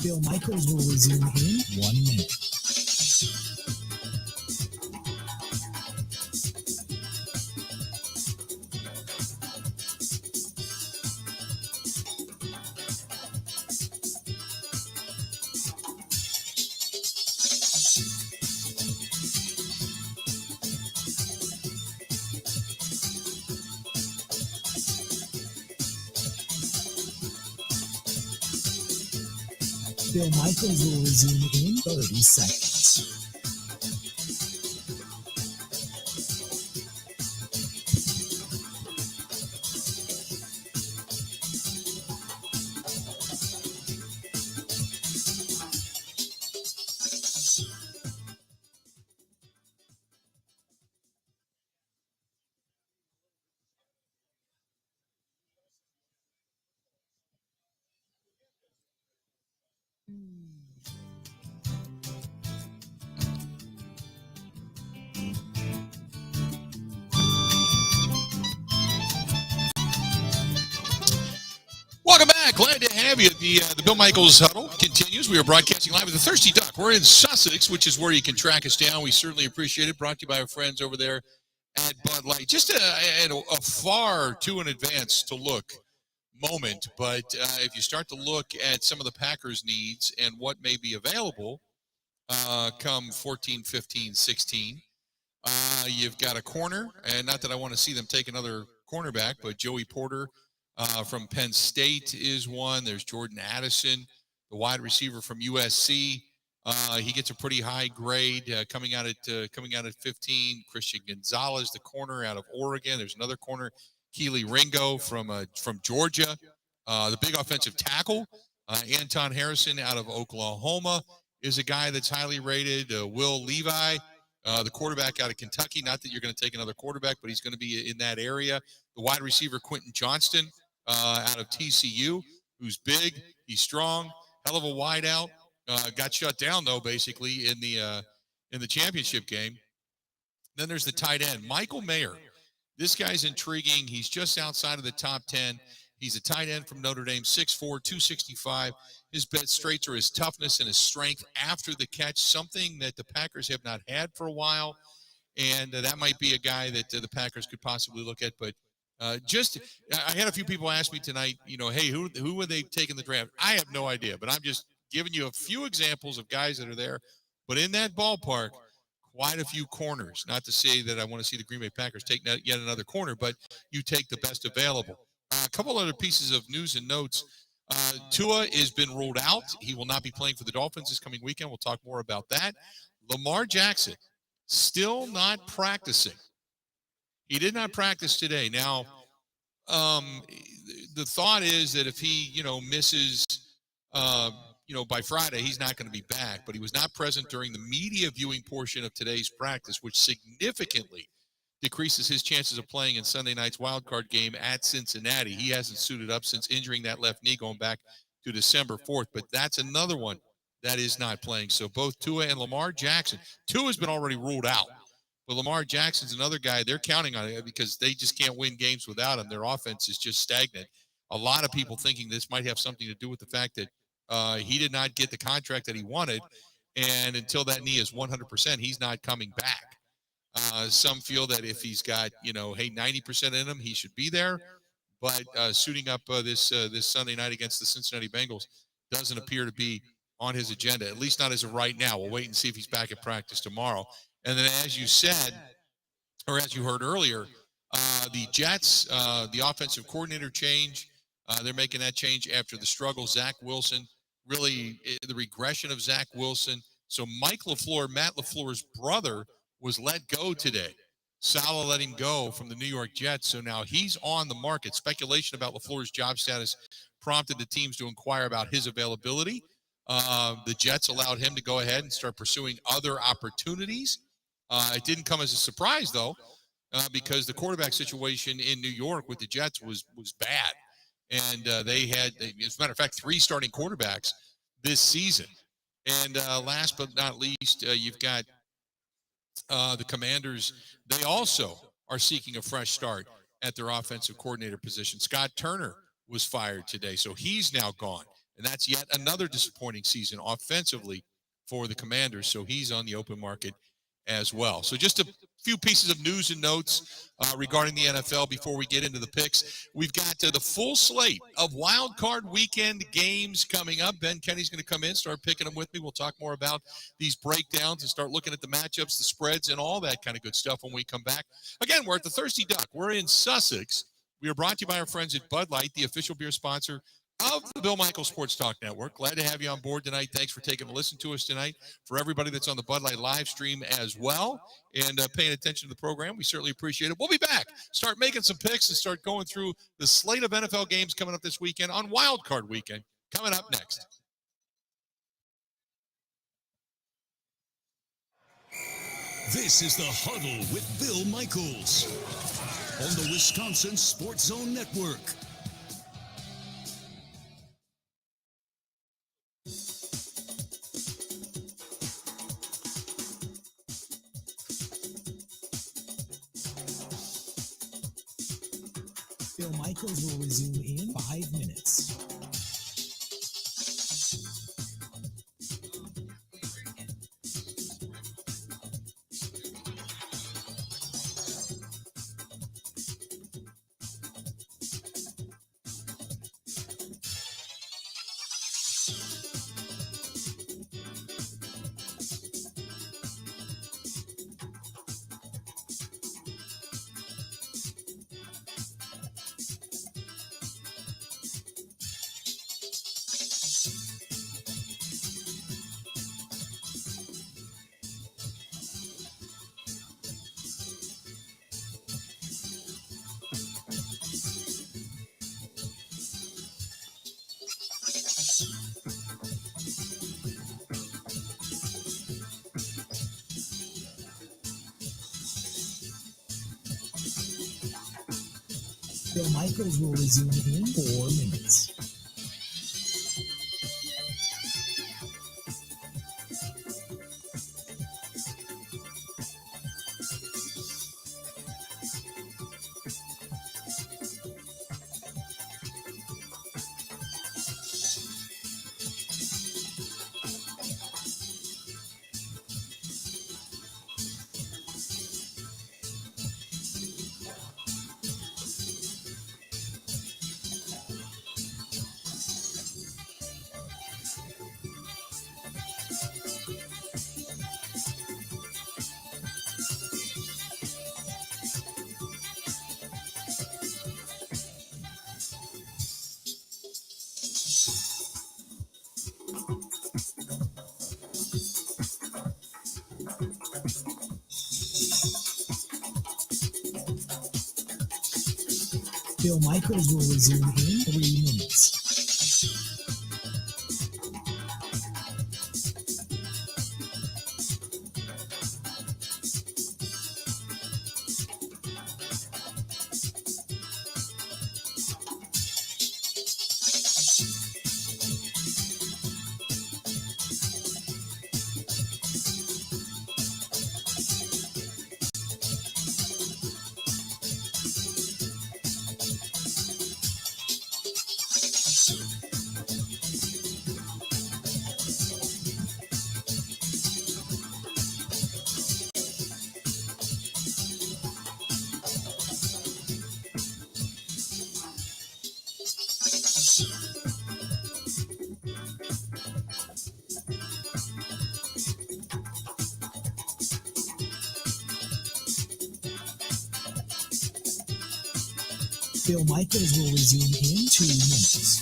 [SPEAKER 3] Bill Michaels will resume in 1 minute. Bill Michaels will resume in 30 seconds.
[SPEAKER 1] Welcome back. Glad to have you. The Bill Michaels Huddle continues. We are broadcasting live at the Thirsty Duck. We're in Sussex, which is where you can track us down. We certainly appreciate it. Brought to you by our friends over there at Bud Light. Just a far too in advance to look moment, but if you start to look at some of the Packers' needs and what may be available come 14, 15, 16, you've got a corner, and not that I want to see them take another cornerback, but Joey Porter from Penn State is one. There's Jordan Addison, the wide receiver from USC. He gets a pretty high grade coming out at 15. Christian Gonzalez, the corner out of Oregon. There's another corner, Keely Ringo from Georgia. The big offensive tackle, Anton Harrison out of Oklahoma, is a guy that's highly rated. Will Levi, the quarterback out of Kentucky. Not that you're going to take another quarterback, but he's going to be in that area. The wide receiver, Quentin Johnston, out of TCU, who's big, he's strong, hell of a wideout. Got shut down though, basically in the championship game. Then there's the tight end, Michael Mayer. This guy's intriguing. He's just outside of the top 10. He's a tight end from Notre Dame, 6'4", 265. His best traits are his toughness and his strength after the catch, something that the Packers have not had for a while. And that might be a guy that the Packers could possibly look at. But I had a few people ask me tonight, hey, who would they take in the draft? I have no idea, but I'm just giving you a few examples of guys that are there. But in that ballpark, quite a few corners. Not to say that I want to see the Green Bay Packers take yet another corner, but you take the best available. A couple other pieces of news and notes. Tua has been ruled out. He will not be playing for the Dolphins this coming weekend. We'll talk more about that. Lamar Jackson, still not practicing. He did not practice today. Now, the thought is that if he, misses, by Friday, he's not going to be back. But he was not present during the media viewing portion of today's practice, which significantly decreases his chances of playing in Sunday night's wildcard game at Cincinnati. He hasn't suited up since injuring that left knee going back to December 4th. But that's another one that is not playing. So both Tua and Lamar Jackson. Tua's been already ruled out. But Lamar Jackson's another guy they're counting on it because they just can't win games without him. Their offense is just stagnant. A lot of people thinking this might have something to do with the fact that he did not get the contract that he wanted. And until that knee is 100%, he's not coming back. Some feel that if he's got, 90% in him, he should be there. But suiting up this Sunday night against the Cincinnati Bengals doesn't appear to be on his agenda, at least not as of right now. We'll wait and see if he's back at practice tomorrow. And then as you said, or as you heard earlier, the Jets, the offensive coordinator change, they're making that change after the struggle. Zach Wilson, really the regression of Zach Wilson. So Mike LaFleur, Matt LaFleur's brother, was let go today. Saleh let him go from the New York Jets, so now he's on the market. Speculation about LaFleur's job status prompted the teams to inquire about his availability. The Jets allowed him to go ahead and start pursuing other opportunities. It didn't come as a surprise, though, because the quarterback situation in New York with the Jets was bad. And they had, as a matter of fact, 3 starting quarterbacks this season. And last but not least, you've got the Commanders. They also are seeking a fresh start at their offensive coordinator position. Scott Turner was fired today, so he's now gone. And that's yet another disappointing season offensively for the Commanders. So he's on the open market as well. So just a few pieces of news and notes regarding the NFL before we get into the picks. We've got the full slate of wild card weekend games coming up. Ben Kenny's going to come in, start picking them with me. We'll talk more about these breakdowns and start looking at the matchups, the spreads, and all that kind of good stuff when we come back. Again, we're at the Thirsty Duck. We're in Sussex. We are brought to you by our friends at Bud Light, the official beer sponsor of the Bill Michaels Sports Talk Network. Glad to have you on board tonight. Thanks for taking a listen to us tonight. For everybody that's on the Bud Light live stream as well and paying attention to the program, we certainly appreciate it. We'll be back. Start making some picks and start going through the slate of NFL games coming up this weekend on Wild Card Weekend. Coming up next.
[SPEAKER 2] This is the Huddle with Bill Michaels on the Wisconsin Sports Zone Network.
[SPEAKER 3] Bill Michaels will resume in 5 minutes. Bill Michaels will resume in 4 minutes. Bill Michaels will resume in 3 minutes. Bill Michaels will resume in 2 minutes.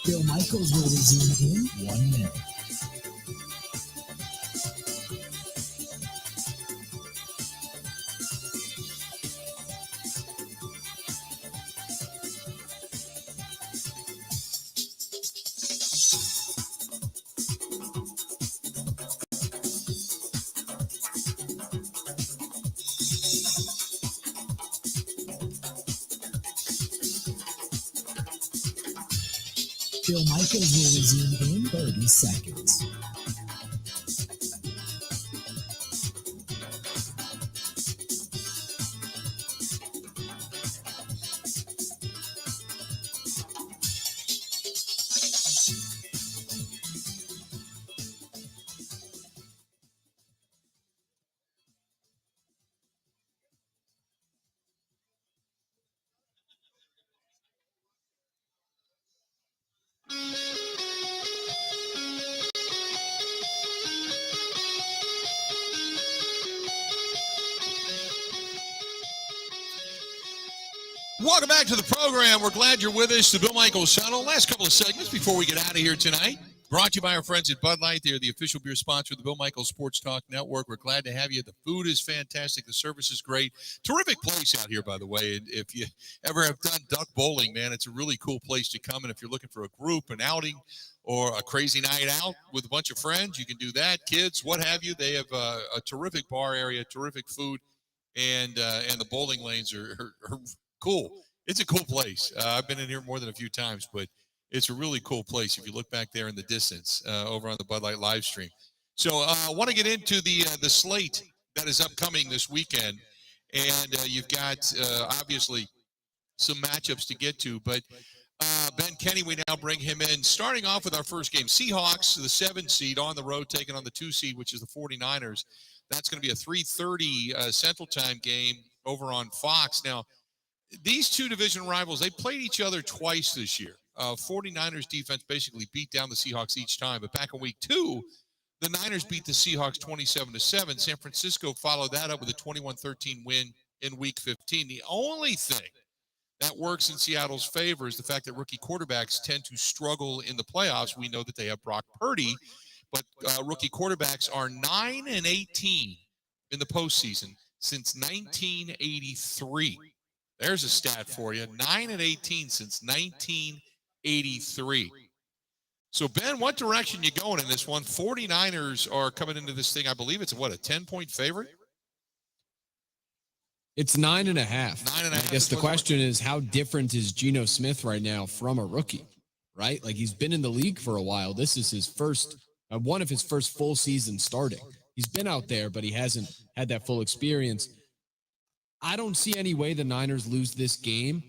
[SPEAKER 3] Bill Michaels will resume in 1 minute. Bill Michaels will resume in 30 seconds.
[SPEAKER 1] Welcome back to the program. We're glad you're with us. The Bill Michaels Huddle. Last couple of segments before we get out of here tonight. Brought to you by our friends at Bud Light. They're the official beer sponsor of the Bill Michaels Sports Talk Network. We're glad to have you. The food is fantastic. The service is great. Terrific place out here, by the way. And if you ever have done duck bowling, man, it's a really cool place to come. And if you're looking for a group, an outing, or a crazy night out with a bunch of friends, you can do that. Kids, what have you. They have a terrific bar area, terrific food, and the bowling lanes are cool. It's a cool place. I've been in here more than a few times, but it's a really cool place if you look back there in the distance over on the Bud Light live stream. So I want to get into the slate that is upcoming this weekend. And you've got, obviously, some matchups to get to. But Ben Kenny, we now bring him in. Starting off with our first game, Seahawks, the 7 seed on the road, taking on the 2 seed, which is the 49ers. That's going to be a 3:30 Central Time game over on Fox. Now, these two division rivals, they played each other twice this year. 49ers defense basically beat down the Seahawks each time. But back in week 2, the Niners beat the Seahawks 27-7. San Francisco followed that up with a 21-13 win in week 15. The only thing that works in Seattle's favor is the fact that rookie quarterbacks tend to struggle in the playoffs. We know that they have Brock Purdy, but rookie quarterbacks are 9-18 in the postseason since 1983. There's a stat for you. 9-18 since 1983. So, Ben, what direction you going in this one? 49ers are coming into this thing. I believe it's, what, a 10-point favorite?
[SPEAKER 15] It's 9.5.
[SPEAKER 1] 9.5.
[SPEAKER 15] I guess the question is, how different is Geno Smith right now from a rookie, right? Like, he's been in the league for a while. This is his first, one of his first full seasons starting. He's been out there, but he hasn't had that full experience. I don't see any way the Niners lose this game.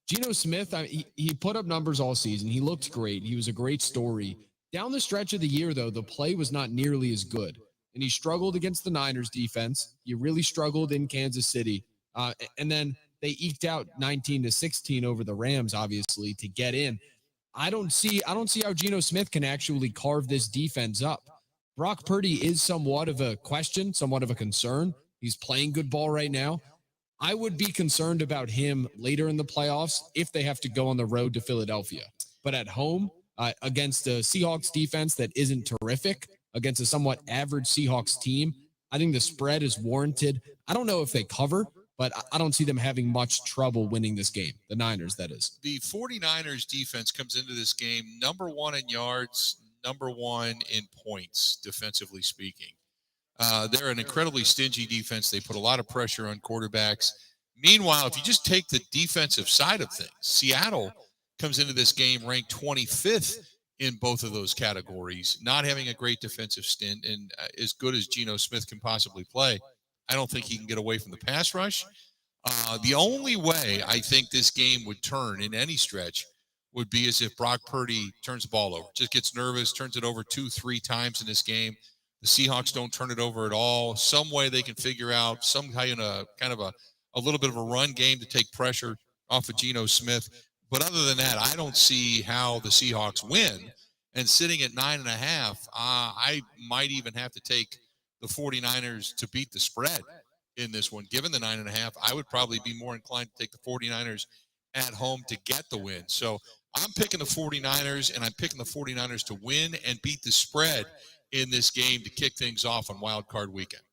[SPEAKER 15] Geno Smith, he put up numbers all season. He looked great. He was a great story. Down the stretch of the year, though, the play was not nearly as good. And he struggled against the Niners defense. He really struggled in Kansas City. And then they eked out 19-16 over the Rams, obviously, to get in. I don't see how Geno Smith can actually carve this defense up. Brock Purdy is somewhat of a question, somewhat of a concern. He's playing good ball right now. I would be concerned about him later in the playoffs if they have to go on the road to Philadelphia. But at home, against a Seahawks defense that isn't terrific, against a somewhat average Seahawks team, I think the spread is warranted. I don't know if they cover, but I don't see them having much trouble winning this game. The Niners, that is.
[SPEAKER 1] The 49ers defense comes into this game number 1 in yards, number 1 in points, defensively speaking. They're an incredibly stingy defense. They put a lot of pressure on quarterbacks. Meanwhile, if you just take the defensive side of things, Seattle comes into this game ranked 25th in both of those categories, not having a great defensive stint, and as good as Geno Smith can possibly play, I don't think he can get away from the pass rush. The only way I think this game would turn in any stretch would be as if Brock Purdy turns the ball over, just gets nervous, turns it over 2-3 times in this game. The Seahawks don't turn it over at all. Some way they can figure out some kind of a little bit of a run game to take pressure off of Geno Smith. But other than that, I don't see how the Seahawks win. And sitting at 9.5, I might even have to take the 49ers to beat the spread in this one. Given the 9.5, I would probably be more inclined to take the 49ers at home to get the win. So I'm picking the 49ers, and I'm picking the 49ers to win and beat the spread in this game to kick things off on Wild Card Weekend.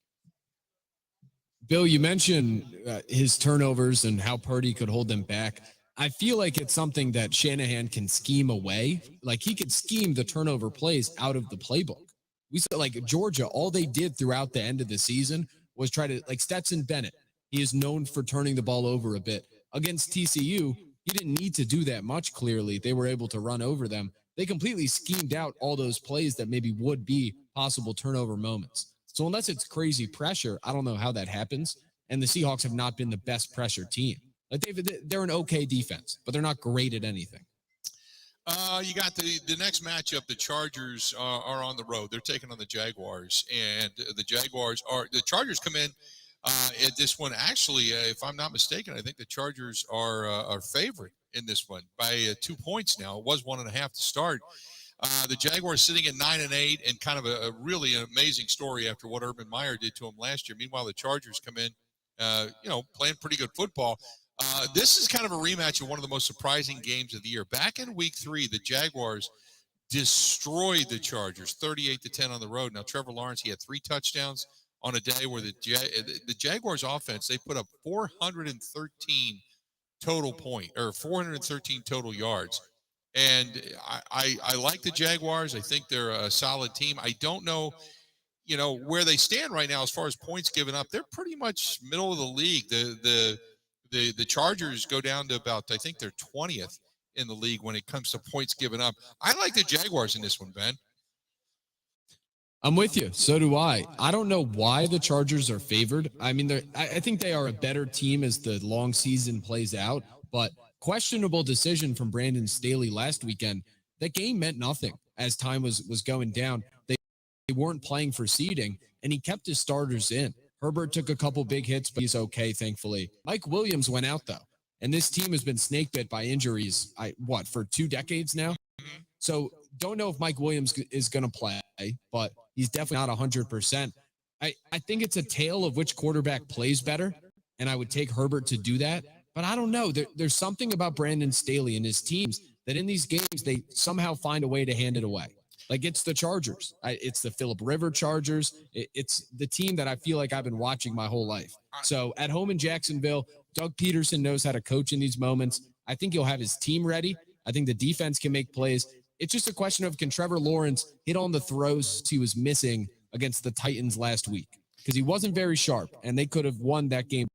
[SPEAKER 15] Bill, you mentioned his turnovers and how Purdy could hold them back. I feel like it's something that Shanahan can scheme away. Like he could scheme the turnover plays out of the playbook. We saw like Georgia, all they did throughout the end of the season was try to, like Stetson Bennett, he is known for turning the ball over a bit. Against TCU, he didn't need to do that much, clearly. They were able to run over them. They completely schemed out all those plays that maybe would be possible turnover moments. So unless it's crazy pressure, I don't know how that happens. And the Seahawks have not been the best pressure team. Like they're an okay defense, but they're not great at anything.
[SPEAKER 1] You got the next matchup. The Chargers are on the road. They're taking on the Jaguars, and the Chargers come in at this one. Actually, if I'm not mistaken, I think the Chargers are favorite in this one by 2 points. Now it was 1.5 to start. The Jaguars sitting at 9-8, and kind of a really an amazing story after what Urban Meyer did to them last year. Meanwhile, the Chargers come in, playing pretty good football. This is kind of a rematch of one of the most surprising games of the year. Back in Week 3, the Jaguars destroyed the Chargers, 38-10 on the road. Now, Trevor Lawrence, he had 3 touchdowns on a day where the Jaguars offense, they put up 413 total yards. And I like the Jaguars. I think they're a solid team. I don't know, where they stand right now as far as points given up. They're pretty much middle of the league. The Chargers go down to about, I think they're 20th in the league when it comes to points given up. I like the Jaguars in this one, Ben.
[SPEAKER 15] I'm with you. So do I. I don't know why the Chargers are favored. I mean, I think they are a better team as the long season plays out, but questionable decision from Brandon Staley last weekend. That game meant nothing as time was going down. They weren't playing for seeding, and he kept his starters in. Herbert took a couple big hits, but he's okay, thankfully. Mike Williams went out, though, and this team has been snake bit by injuries, for 2 decades now? So don't know if Mike Williams is going to play, but he's definitely not 100%. I think it's a tale of which quarterback plays better, and I would take Herbert to do that. But I don't know. There's something about Brandon Staley and his teams that in these games, they somehow find a way to hand it away. Like it's the Chargers. It's the Phillip River Chargers. It's the team that I feel like I've been watching my whole life. So at home in Jacksonville, Doug Peterson knows how to coach in these moments. I think he'll have his team ready. I think the defense can make plays. It's just a question of, can Trevor Lawrence hit on the throws he was missing against the Titans last week? Because he wasn't very sharp, and they could have won that game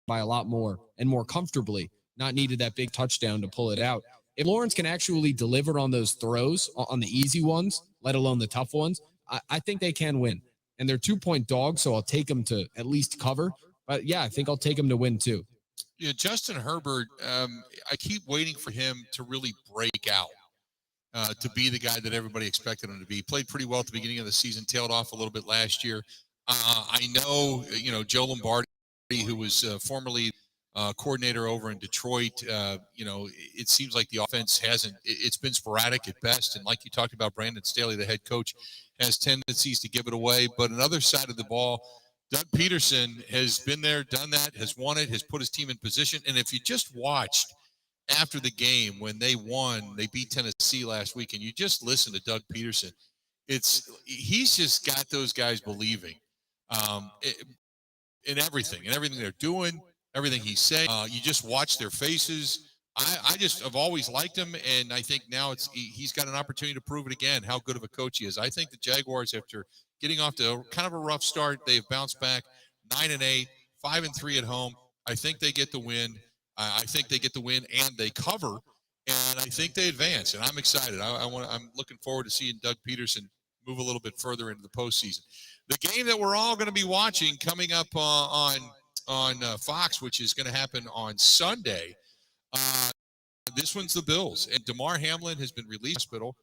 [SPEAKER 15] by a lot more and more comfortably, not needed that big touchdown to pull it out. If Lawrence can actually deliver on those throws, on the easy ones, let alone the tough ones, I think they can win. And they're 2-point dogs, so I'll take them to at least cover. But, yeah, I think I'll take them to win, too.
[SPEAKER 1] Yeah, Justin Herbert, I keep waiting for him to really break out, to be the guy that everybody expected him to be. He played pretty well at the beginning of the season, tailed off a little bit last year. I know, Joe Lombardi, who was formerly coordinator over in Detroit, it seems like the offense it's been sporadic at best. And like you talked about, Brandon Staley, the head coach, has tendencies to give it away. But another side of the ball, Doug Peterson has been there, done that, has won it, has put his team in position. And if you just watched after the game when they won, they beat Tennessee last week, and you just listen to Doug Peterson, he's just got those guys believing in everything they're doing, everything he's saying. You just watch their faces. I've always liked him, and I think now he's got an opportunity to prove it again, how good of a coach he is. I think the Jaguars, after getting off to kind of a rough start, they've bounced back 9-8, 5-3 at home. I think they get the win. I think they get the win and they cover, and I think they advance. And I'm excited. I'm looking forward to seeing Doug Peterson move a little bit further into the postseason. The game that we're all going to be watching coming up on Fox, which is going to happen on Sunday. This one's the Bills, and Damar Hamlin has been released from the hospital.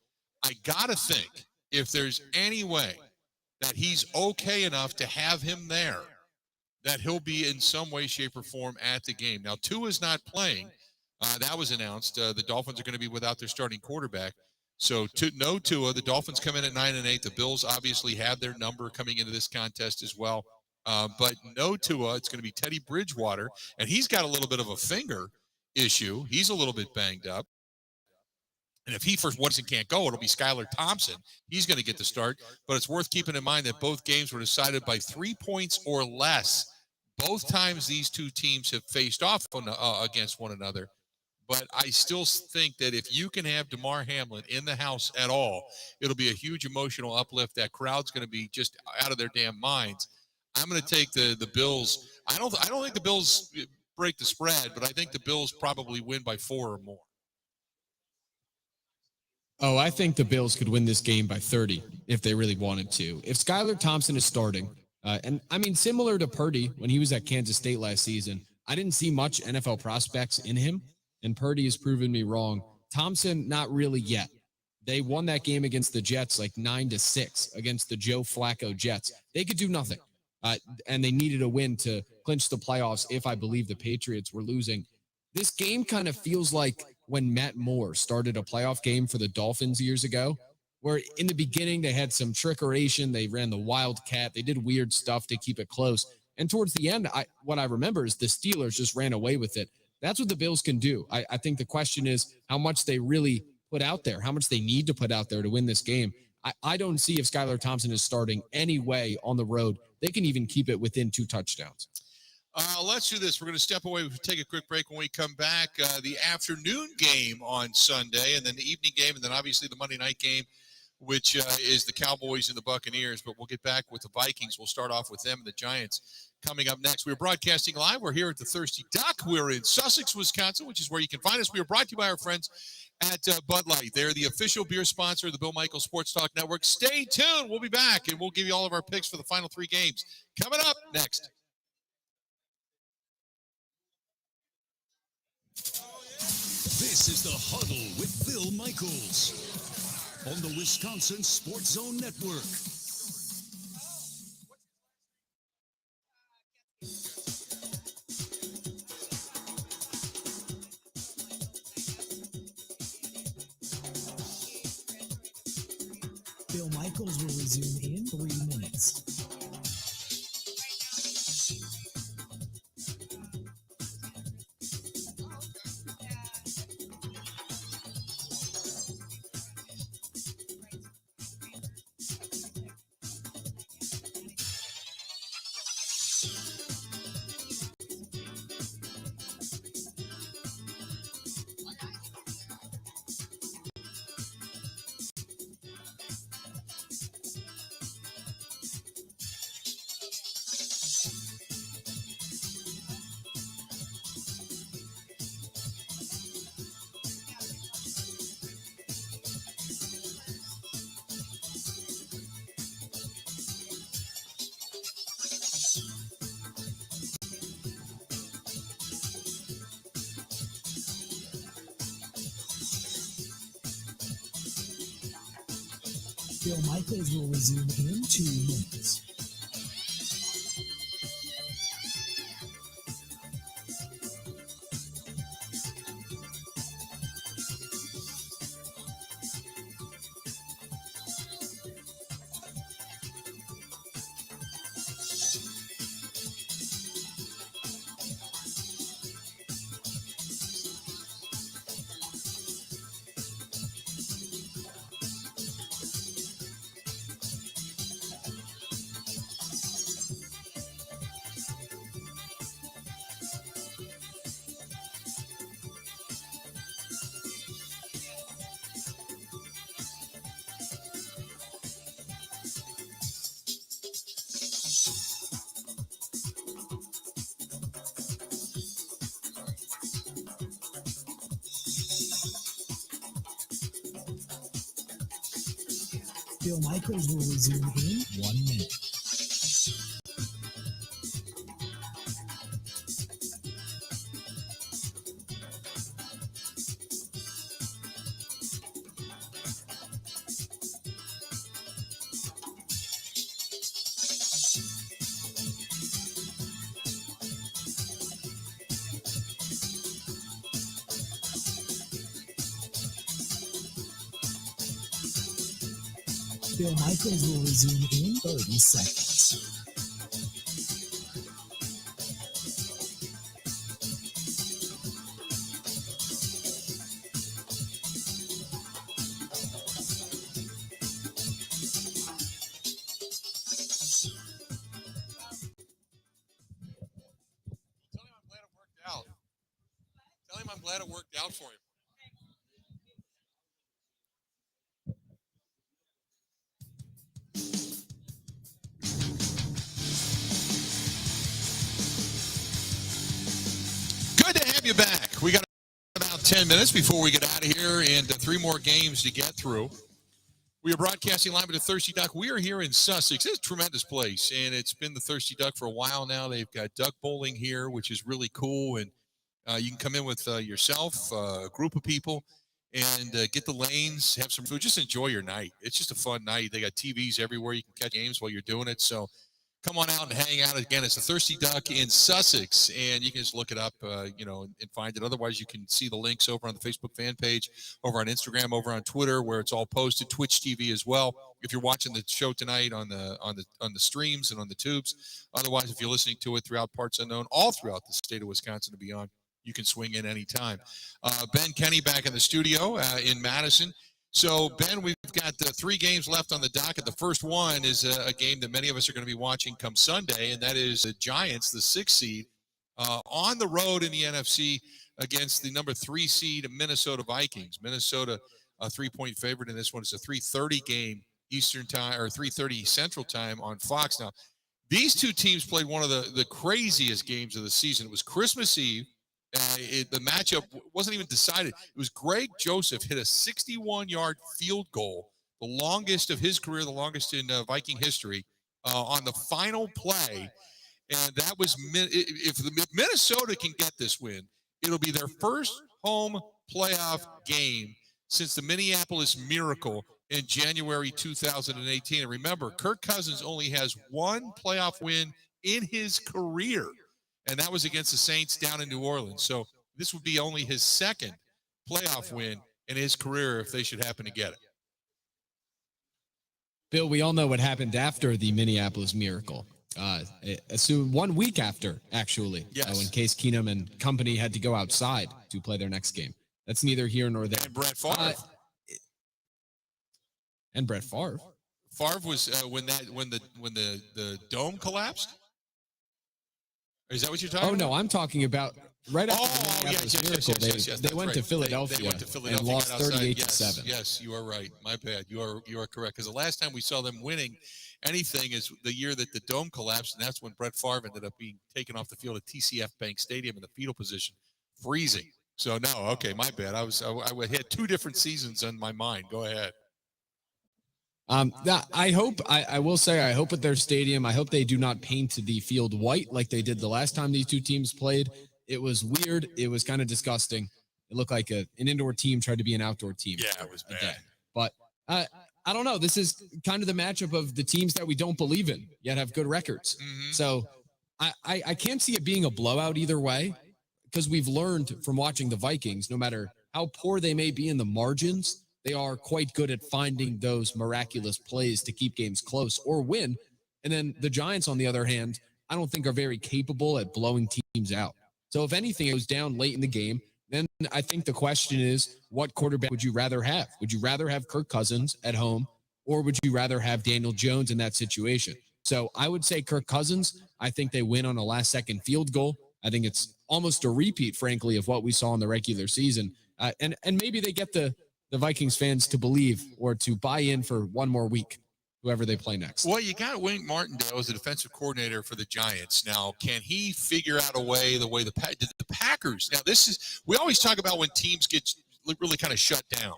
[SPEAKER 1] I gotta think if there's any way that he's okay enough to have him there, that he'll be in some way, shape, or form at the game. Now, Tua's not playing. That was announced. The Dolphins are going to be without their starting quarterback. So, no Tua. The Dolphins come in at 9-8. The Bills obviously have their number coming into this contest as well. But no Tua. It's going to be Teddy Bridgewater, and he's got a little bit of a finger issue. He's a little bit banged up. And if he for once can't go, it'll be Skylar Thompson. He's going to get the start. But it's worth keeping in mind that both games were decided by 3 points or less. Both times these two teams have faced off against one another. But I still think that if you can have DeMar Hamlin in the house at all, it'll be a huge emotional uplift. That crowd's going to be just out of their damn minds. I'm going to take the Bills. I don't think the Bills break the spread, but I think the Bills probably win by 4 or more.
[SPEAKER 15] Oh, I think the Bills could win this game by 30 if they really wanted to. If Skylar Thompson is starting, and I mean, similar to Purdy when he was at Kansas State last season, I didn't see much NFL prospects in him, and Purdy has proven me wrong. Thompson, not really yet. They won that game against the Jets like 9-6 against the Joe Flacco Jets. They could do nothing, and they needed a win to clinch the playoffs if I believe the Patriots were losing. This game kind of feels like when Matt Moore started a playoff game for the Dolphins years ago, where in the beginning they had some trickeration. They ran the Wildcat. They did weird stuff to keep it close. And towards the end, what I remember is the Steelers just ran away with it. That's what the Bills can do. I think the question is how much they really put out there, how much they need to put out there to win this game. I don't see if Skylar Thompson is starting any way on the road. They can even keep it within 2 touchdowns.
[SPEAKER 1] Let's do this. We're going to step away. We'll take a quick break. When we come back, the afternoon game on Sunday, and then the evening game, and then obviously the Monday night game, which is the Cowboys and the Buccaneers. But we'll get back with the Vikings. We'll start off with them and the Giants coming up next. We're broadcasting live. We're here at the Thirsty Duck. We're in Sussex, Wisconsin, which is where you can find us. We are brought to you by our friends at Bud Light. They're the official beer sponsor of the Bill Michaels Sports Talk Network. Stay tuned. We'll be back, and we'll give you all of our picks for the final 3 games coming up next.
[SPEAKER 2] This is the Huddle with Bill Michaels on the Wisconsin Sports Zone Network.
[SPEAKER 3] Bill Michaels will resume in 3 minutes. Bill Michaels will resume in 2 minutes. Bill Michaels will resume in 1 minute. Bill Michaels will resume in 30 seconds.
[SPEAKER 1] glad it worked out for him. Good to have you back. We got about 10 minutes before we get out of here and 3 more games to get through. We are broadcasting live at the Thirsty Duck. We are here in Sussex. It's a tremendous place, and it's been the Thirsty Duck for a while now. They've got duck bowling here, which is really cool, and you can come in with yourself, a group of people, and get the lanes, have some food. Just enjoy your night. It's just a fun night. They got TVs everywhere. You can catch games while you're doing it, so come on out and hang out. Again, it's the Thirsty Duck in Sussex, and you can just look it up, and find it. Otherwise, you can see the links over on the Facebook fan page, over on Instagram, over on Twitter, where it's all posted. Twitch TV as well. If you're watching the show tonight on the streams and on the tubes. Otherwise, if you're listening to it throughout parts unknown, all throughout the state of Wisconsin and beyond, you can swing in anytime. Ben Kenny back in the studio in Madison. So, Ben, we've got 3 games left on the docket. The first one is a game that many of us are going to be watching come Sunday, and that is the Giants, the 6th seed, on the road in the NFC against the number 3 seed Minnesota Vikings. Minnesota, a 3-point favorite in this one. It's a 3:30 game Eastern time, or 3:30 Central time on Fox. Now, these 2 teams played one of the craziest games of the season. It was Christmas Eve. The matchup wasn't even decided. It was Greg Joseph hit a 61-yard field goal, the longest of his career, the longest in Viking history, on the final play. And that was, if Minnesota can get this win, it'll be their first home playoff game since the Minneapolis Miracle in January 2018. And remember, Kirk Cousins only has 1 playoff win in his career, and that was against the Saints down in New Orleans. So this would be only his 2nd playoff win in his career if they should happen to get it.
[SPEAKER 15] Bill, we all know what happened after the Minneapolis Miracle. Soon 1 week after, actually,
[SPEAKER 1] yes.
[SPEAKER 15] When Case Keenum and company had to go outside to play their next game. That's neither here nor there.
[SPEAKER 1] And Brett Favre.
[SPEAKER 15] And Brett Favre.
[SPEAKER 1] Favre was when the dome collapsed. Is that what you're talking about?
[SPEAKER 15] Oh, no, I'm talking about right after the Minneapolis Miracle. They went to Philadelphia,
[SPEAKER 1] they went to Philadelphia
[SPEAKER 15] and lost 38-7.
[SPEAKER 1] Yes, you are right. My bad. You are correct. Because the last time we saw them winning anything is the year that the dome collapsed, and that's when Brett Favre ended up being taken off the field at TCF Bank Stadium in the fetal position, freezing. So no, okay, my bad. I had 2 different seasons in my mind. Go ahead.
[SPEAKER 15] I will say, I hope at their stadium, I hope they do not paint the field white like they did the last time these 2 teams played. It was weird. It was kind of disgusting. It looked like an indoor team tried to be an outdoor team.
[SPEAKER 1] Yeah, it was bad.
[SPEAKER 15] But I don't know. This is kind of the matchup of the teams that we don't believe in yet have good records.
[SPEAKER 1] Mm-hmm.
[SPEAKER 15] So I can't see it being a blowout either way, because we've learned from watching the Vikings, no matter how poor they may be in the margins, they are quite good at finding those miraculous plays to keep games close or win. And then the Giants, on the other hand, I don't think are very capable at blowing teams out. So if anything goes down late in the game, then I think the question is, what quarterback would you rather have? Would you rather have Kirk Cousins at home, or would you rather have Daniel Jones in that situation? So I would say Kirk Cousins. I think they win on a last-second field goal. I think it's almost a repeat, frankly, of what we saw in the regular season. And maybe they get the Vikings fans to believe or to buy in for 1 more week, whoever they play next.
[SPEAKER 1] Well, you got Wink Martindale as the defensive coordinator for the Giants. Now, can he figure out a way, the Packers? Now, we always talk about when teams get really kind of shut down.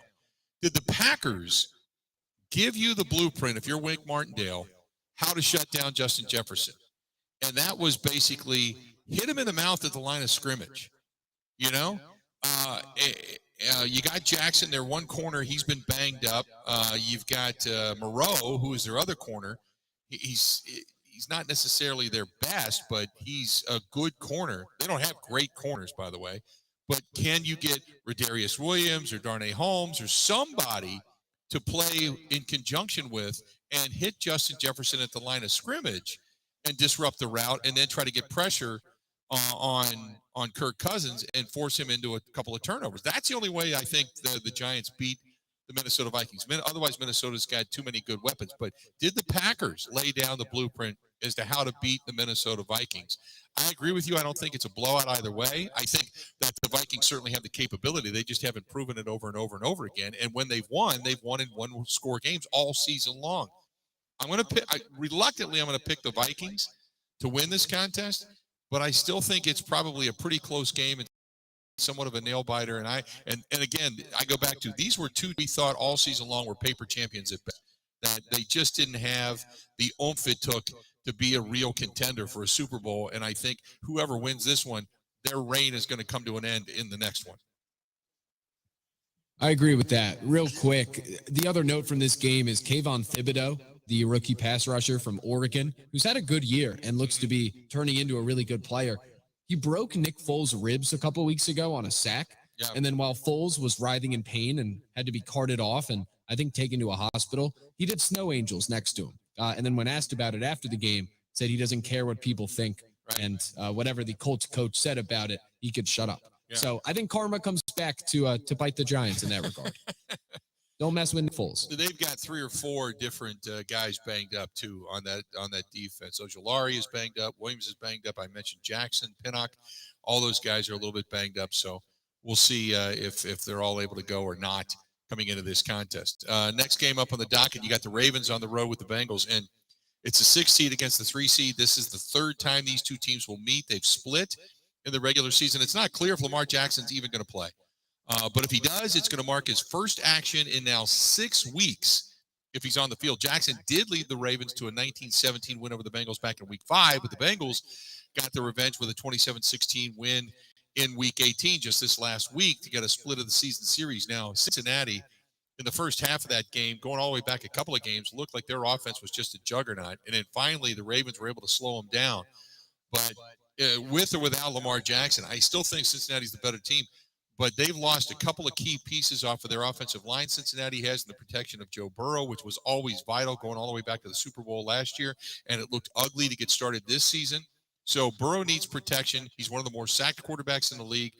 [SPEAKER 1] Did the Packers give you the blueprint, if you're Wink Martindale, how to shut down Justin Jefferson? And that was basically hit him in the mouth at the line of scrimmage. You know? You got Jackson, their one corner. He's been banged up. You've got Moreau, who is their other corner. He's not necessarily their best, but he's a good corner. They don't have great corners, by the way. But can you get Rodarius Williams or Darnay Holmes or somebody to play in conjunction with and hit Justin Jefferson at the line of scrimmage and disrupt the route, and then try to get pressure on Kirk Cousins and force him into a couple of turnovers? That's the only way I think the Giants beat the Minnesota Vikings. Otherwise, Minnesota's got too many good weapons. But did the Packers lay down the blueprint as to how to beat the Minnesota Vikings. I agree with you. I don't think it's a blowout either way. I think that the Vikings certainly have the capability. They just haven't proven it over and over and over again. And when they've won in one-score games all season long. I'm going to pick. Reluctantly, I'm going to pick the Vikings to win this contest, but I still think it's probably a pretty close game and somewhat of a nail biter. And again, I go back to these were two we thought all season long were paper champions at best. That they just didn't have the oomph it took to be a real contender for a Super Bowl. And I think whoever wins this one, their reign is going to come to an end in the next one.
[SPEAKER 15] I agree with that. Real quick, the other note from this game is Kayvon Thibodeau, the rookie pass rusher from Oregon, who's had a good year and looks to be turning into a really good player. He broke Nick Foles' ribs a couple weeks ago on a sack. Yeah. And then while Foles was writhing in pain and had to be carted off and I think taken to a hospital, he did snow angels next to him. And then when asked about it after the game, said he doesn't care what people think. Right. And whatever the Colts coach said about it, he could shut up. Yeah. So I think karma comes back to bite the Giants in that regard. Don't mess with Nick Foles.
[SPEAKER 1] They've got 3 or 4 different guys banged up too on that defense. Ojulari is banged up. Williams is banged up. I mentioned Jackson, Pinnock. All those guys are a little bit banged up. So we'll see if they're all able to go or not coming into this contest. Next game up on the docket, you got the Ravens on the road with the Bengals, and it's a 6 seed against the 3 seed. This is the third time these two teams will meet. They've split in the regular season. It's not clear if Lamar Jackson's even going to play. But if he does, it's going to mark his first action in now 6 weeks if he's on the field. Jackson did lead the Ravens to a 19-17 win over the Bengals back in Week 5, but the Bengals got their revenge with a 27-16 win in Week 18 just this last week to get a split of the season series. Now, Cincinnati, in the first half of that game, going all the way back a couple of games, looked like their offense was just a juggernaut. And then finally, the Ravens were able to slow them down. But with or without Lamar Jackson, I still think Cincinnati's the better team. But they've lost a couple of key pieces off of their offensive line. Cincinnati has in the protection of Joe Burrow, which was always vital going all the way back to the Super Bowl last year, and it looked ugly to get started this season. So Burrow needs protection. He's one of the more sacked quarterbacks in the league,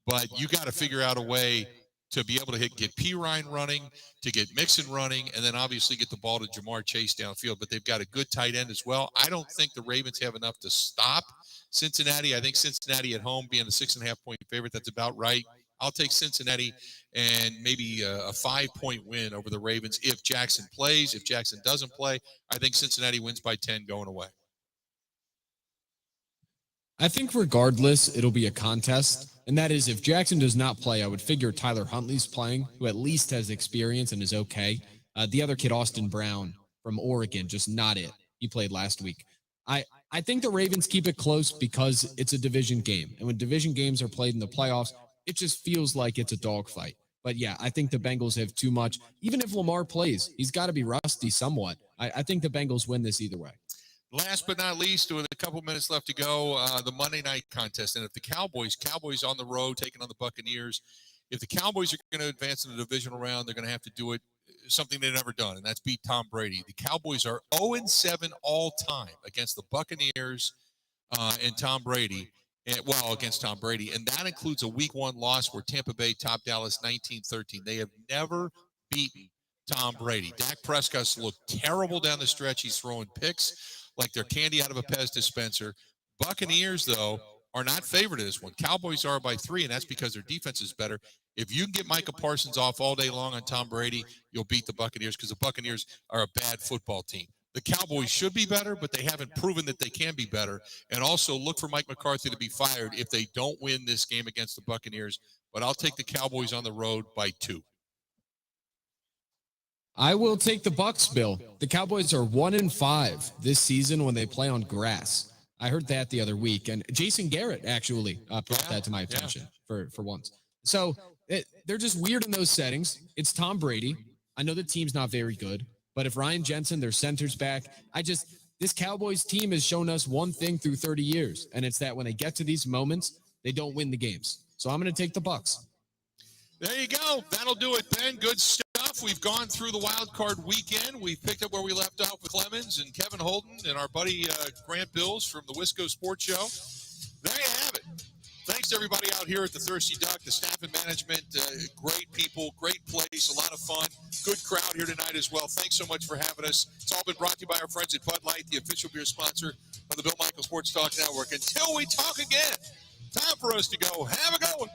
[SPEAKER 1] but you got to figure out a way to be able to get P. Ryan running, to get Mixon running, and then obviously get the ball to Jamar Chase downfield. But they've got a good tight end as well. I don't think the Ravens have enough to stop Cincinnati. I think Cincinnati at home being a 6.5-point favorite, that's about right. I'll take Cincinnati and maybe a 5-point win over the Ravens if Jackson plays. If Jackson doesn't play, I think Cincinnati wins by 10 going away.
[SPEAKER 15] I think regardless, it'll be a contest. And that is, if Jackson does not play, I would figure Tyler Huntley's playing, who at least has experience and is okay. The other kid, Austin Brown from Oregon, just not it. He played last week. I think the Ravens keep it close because it's a division game. And when division games are played in the playoffs, it just feels like it's a dogfight. But yeah, I think the Bengals have too much. Even if Lamar plays, he's got to be rusty somewhat. I think the Bengals win this either way.
[SPEAKER 1] Last but not least, with a couple minutes left to go, the Monday night contest. And if the Cowboys on the road taking on the Buccaneers, if the Cowboys are going to advance in the divisional round, they're going to have to do it something they've never done, and that's beat Tom Brady. The Cowboys are 0-7 all time against the Buccaneers and Tom Brady. Against Tom Brady. And that includes a Week 1 loss where Tampa Bay topped Dallas 19-13. They have never beaten Tom Brady. Dak Prescott's looked terrible down the stretch. He's throwing picks like they're candy out of a Pez dispenser. Buccaneers, though, are not favored in this one. Cowboys are by 3, and that's because their defense is better. If you can get Micah Parsons off all day long on Tom Brady, you'll beat the Buccaneers because the Buccaneers are a bad football team. The Cowboys should be better, but they haven't proven that they can be better. And also look for Mike McCarthy to be fired if they don't win this game against the Buccaneers. But I'll take the Cowboys on the road by 2.
[SPEAKER 15] I will take the Bucs, Bill. The Cowboys are 1-5 this season when they play on grass. I heard that the other week, and Jason Garrett actually brought that to my attention for once. So they're just weird in those settings. It's Tom Brady. I know the team's not very good. But if Ryan Jensen, their center's back, this Cowboys team has shown us one thing through 30 years, and it's that when they get to these moments, they don't win the games. So I'm going to take the Bucs.
[SPEAKER 1] There you go. That'll do it, Ben. Good stuff. We've gone through the wild card weekend. We've picked up where we left off with Clemens and Kevin Holden and our buddy Grant Bilse from the Wisco Sports Show. There you have it. Thanks to to everybody out here at the Thirsty Duck, the staff and management. Great people, great place, a lot of fun. Good crowd here tonight as well. Thanks so much for having us. It's all been brought to you by our friends at Bud Light, the official beer sponsor of the Bill Michaels Sports Talk Network. Until we talk again, time for us to go. Have a good one.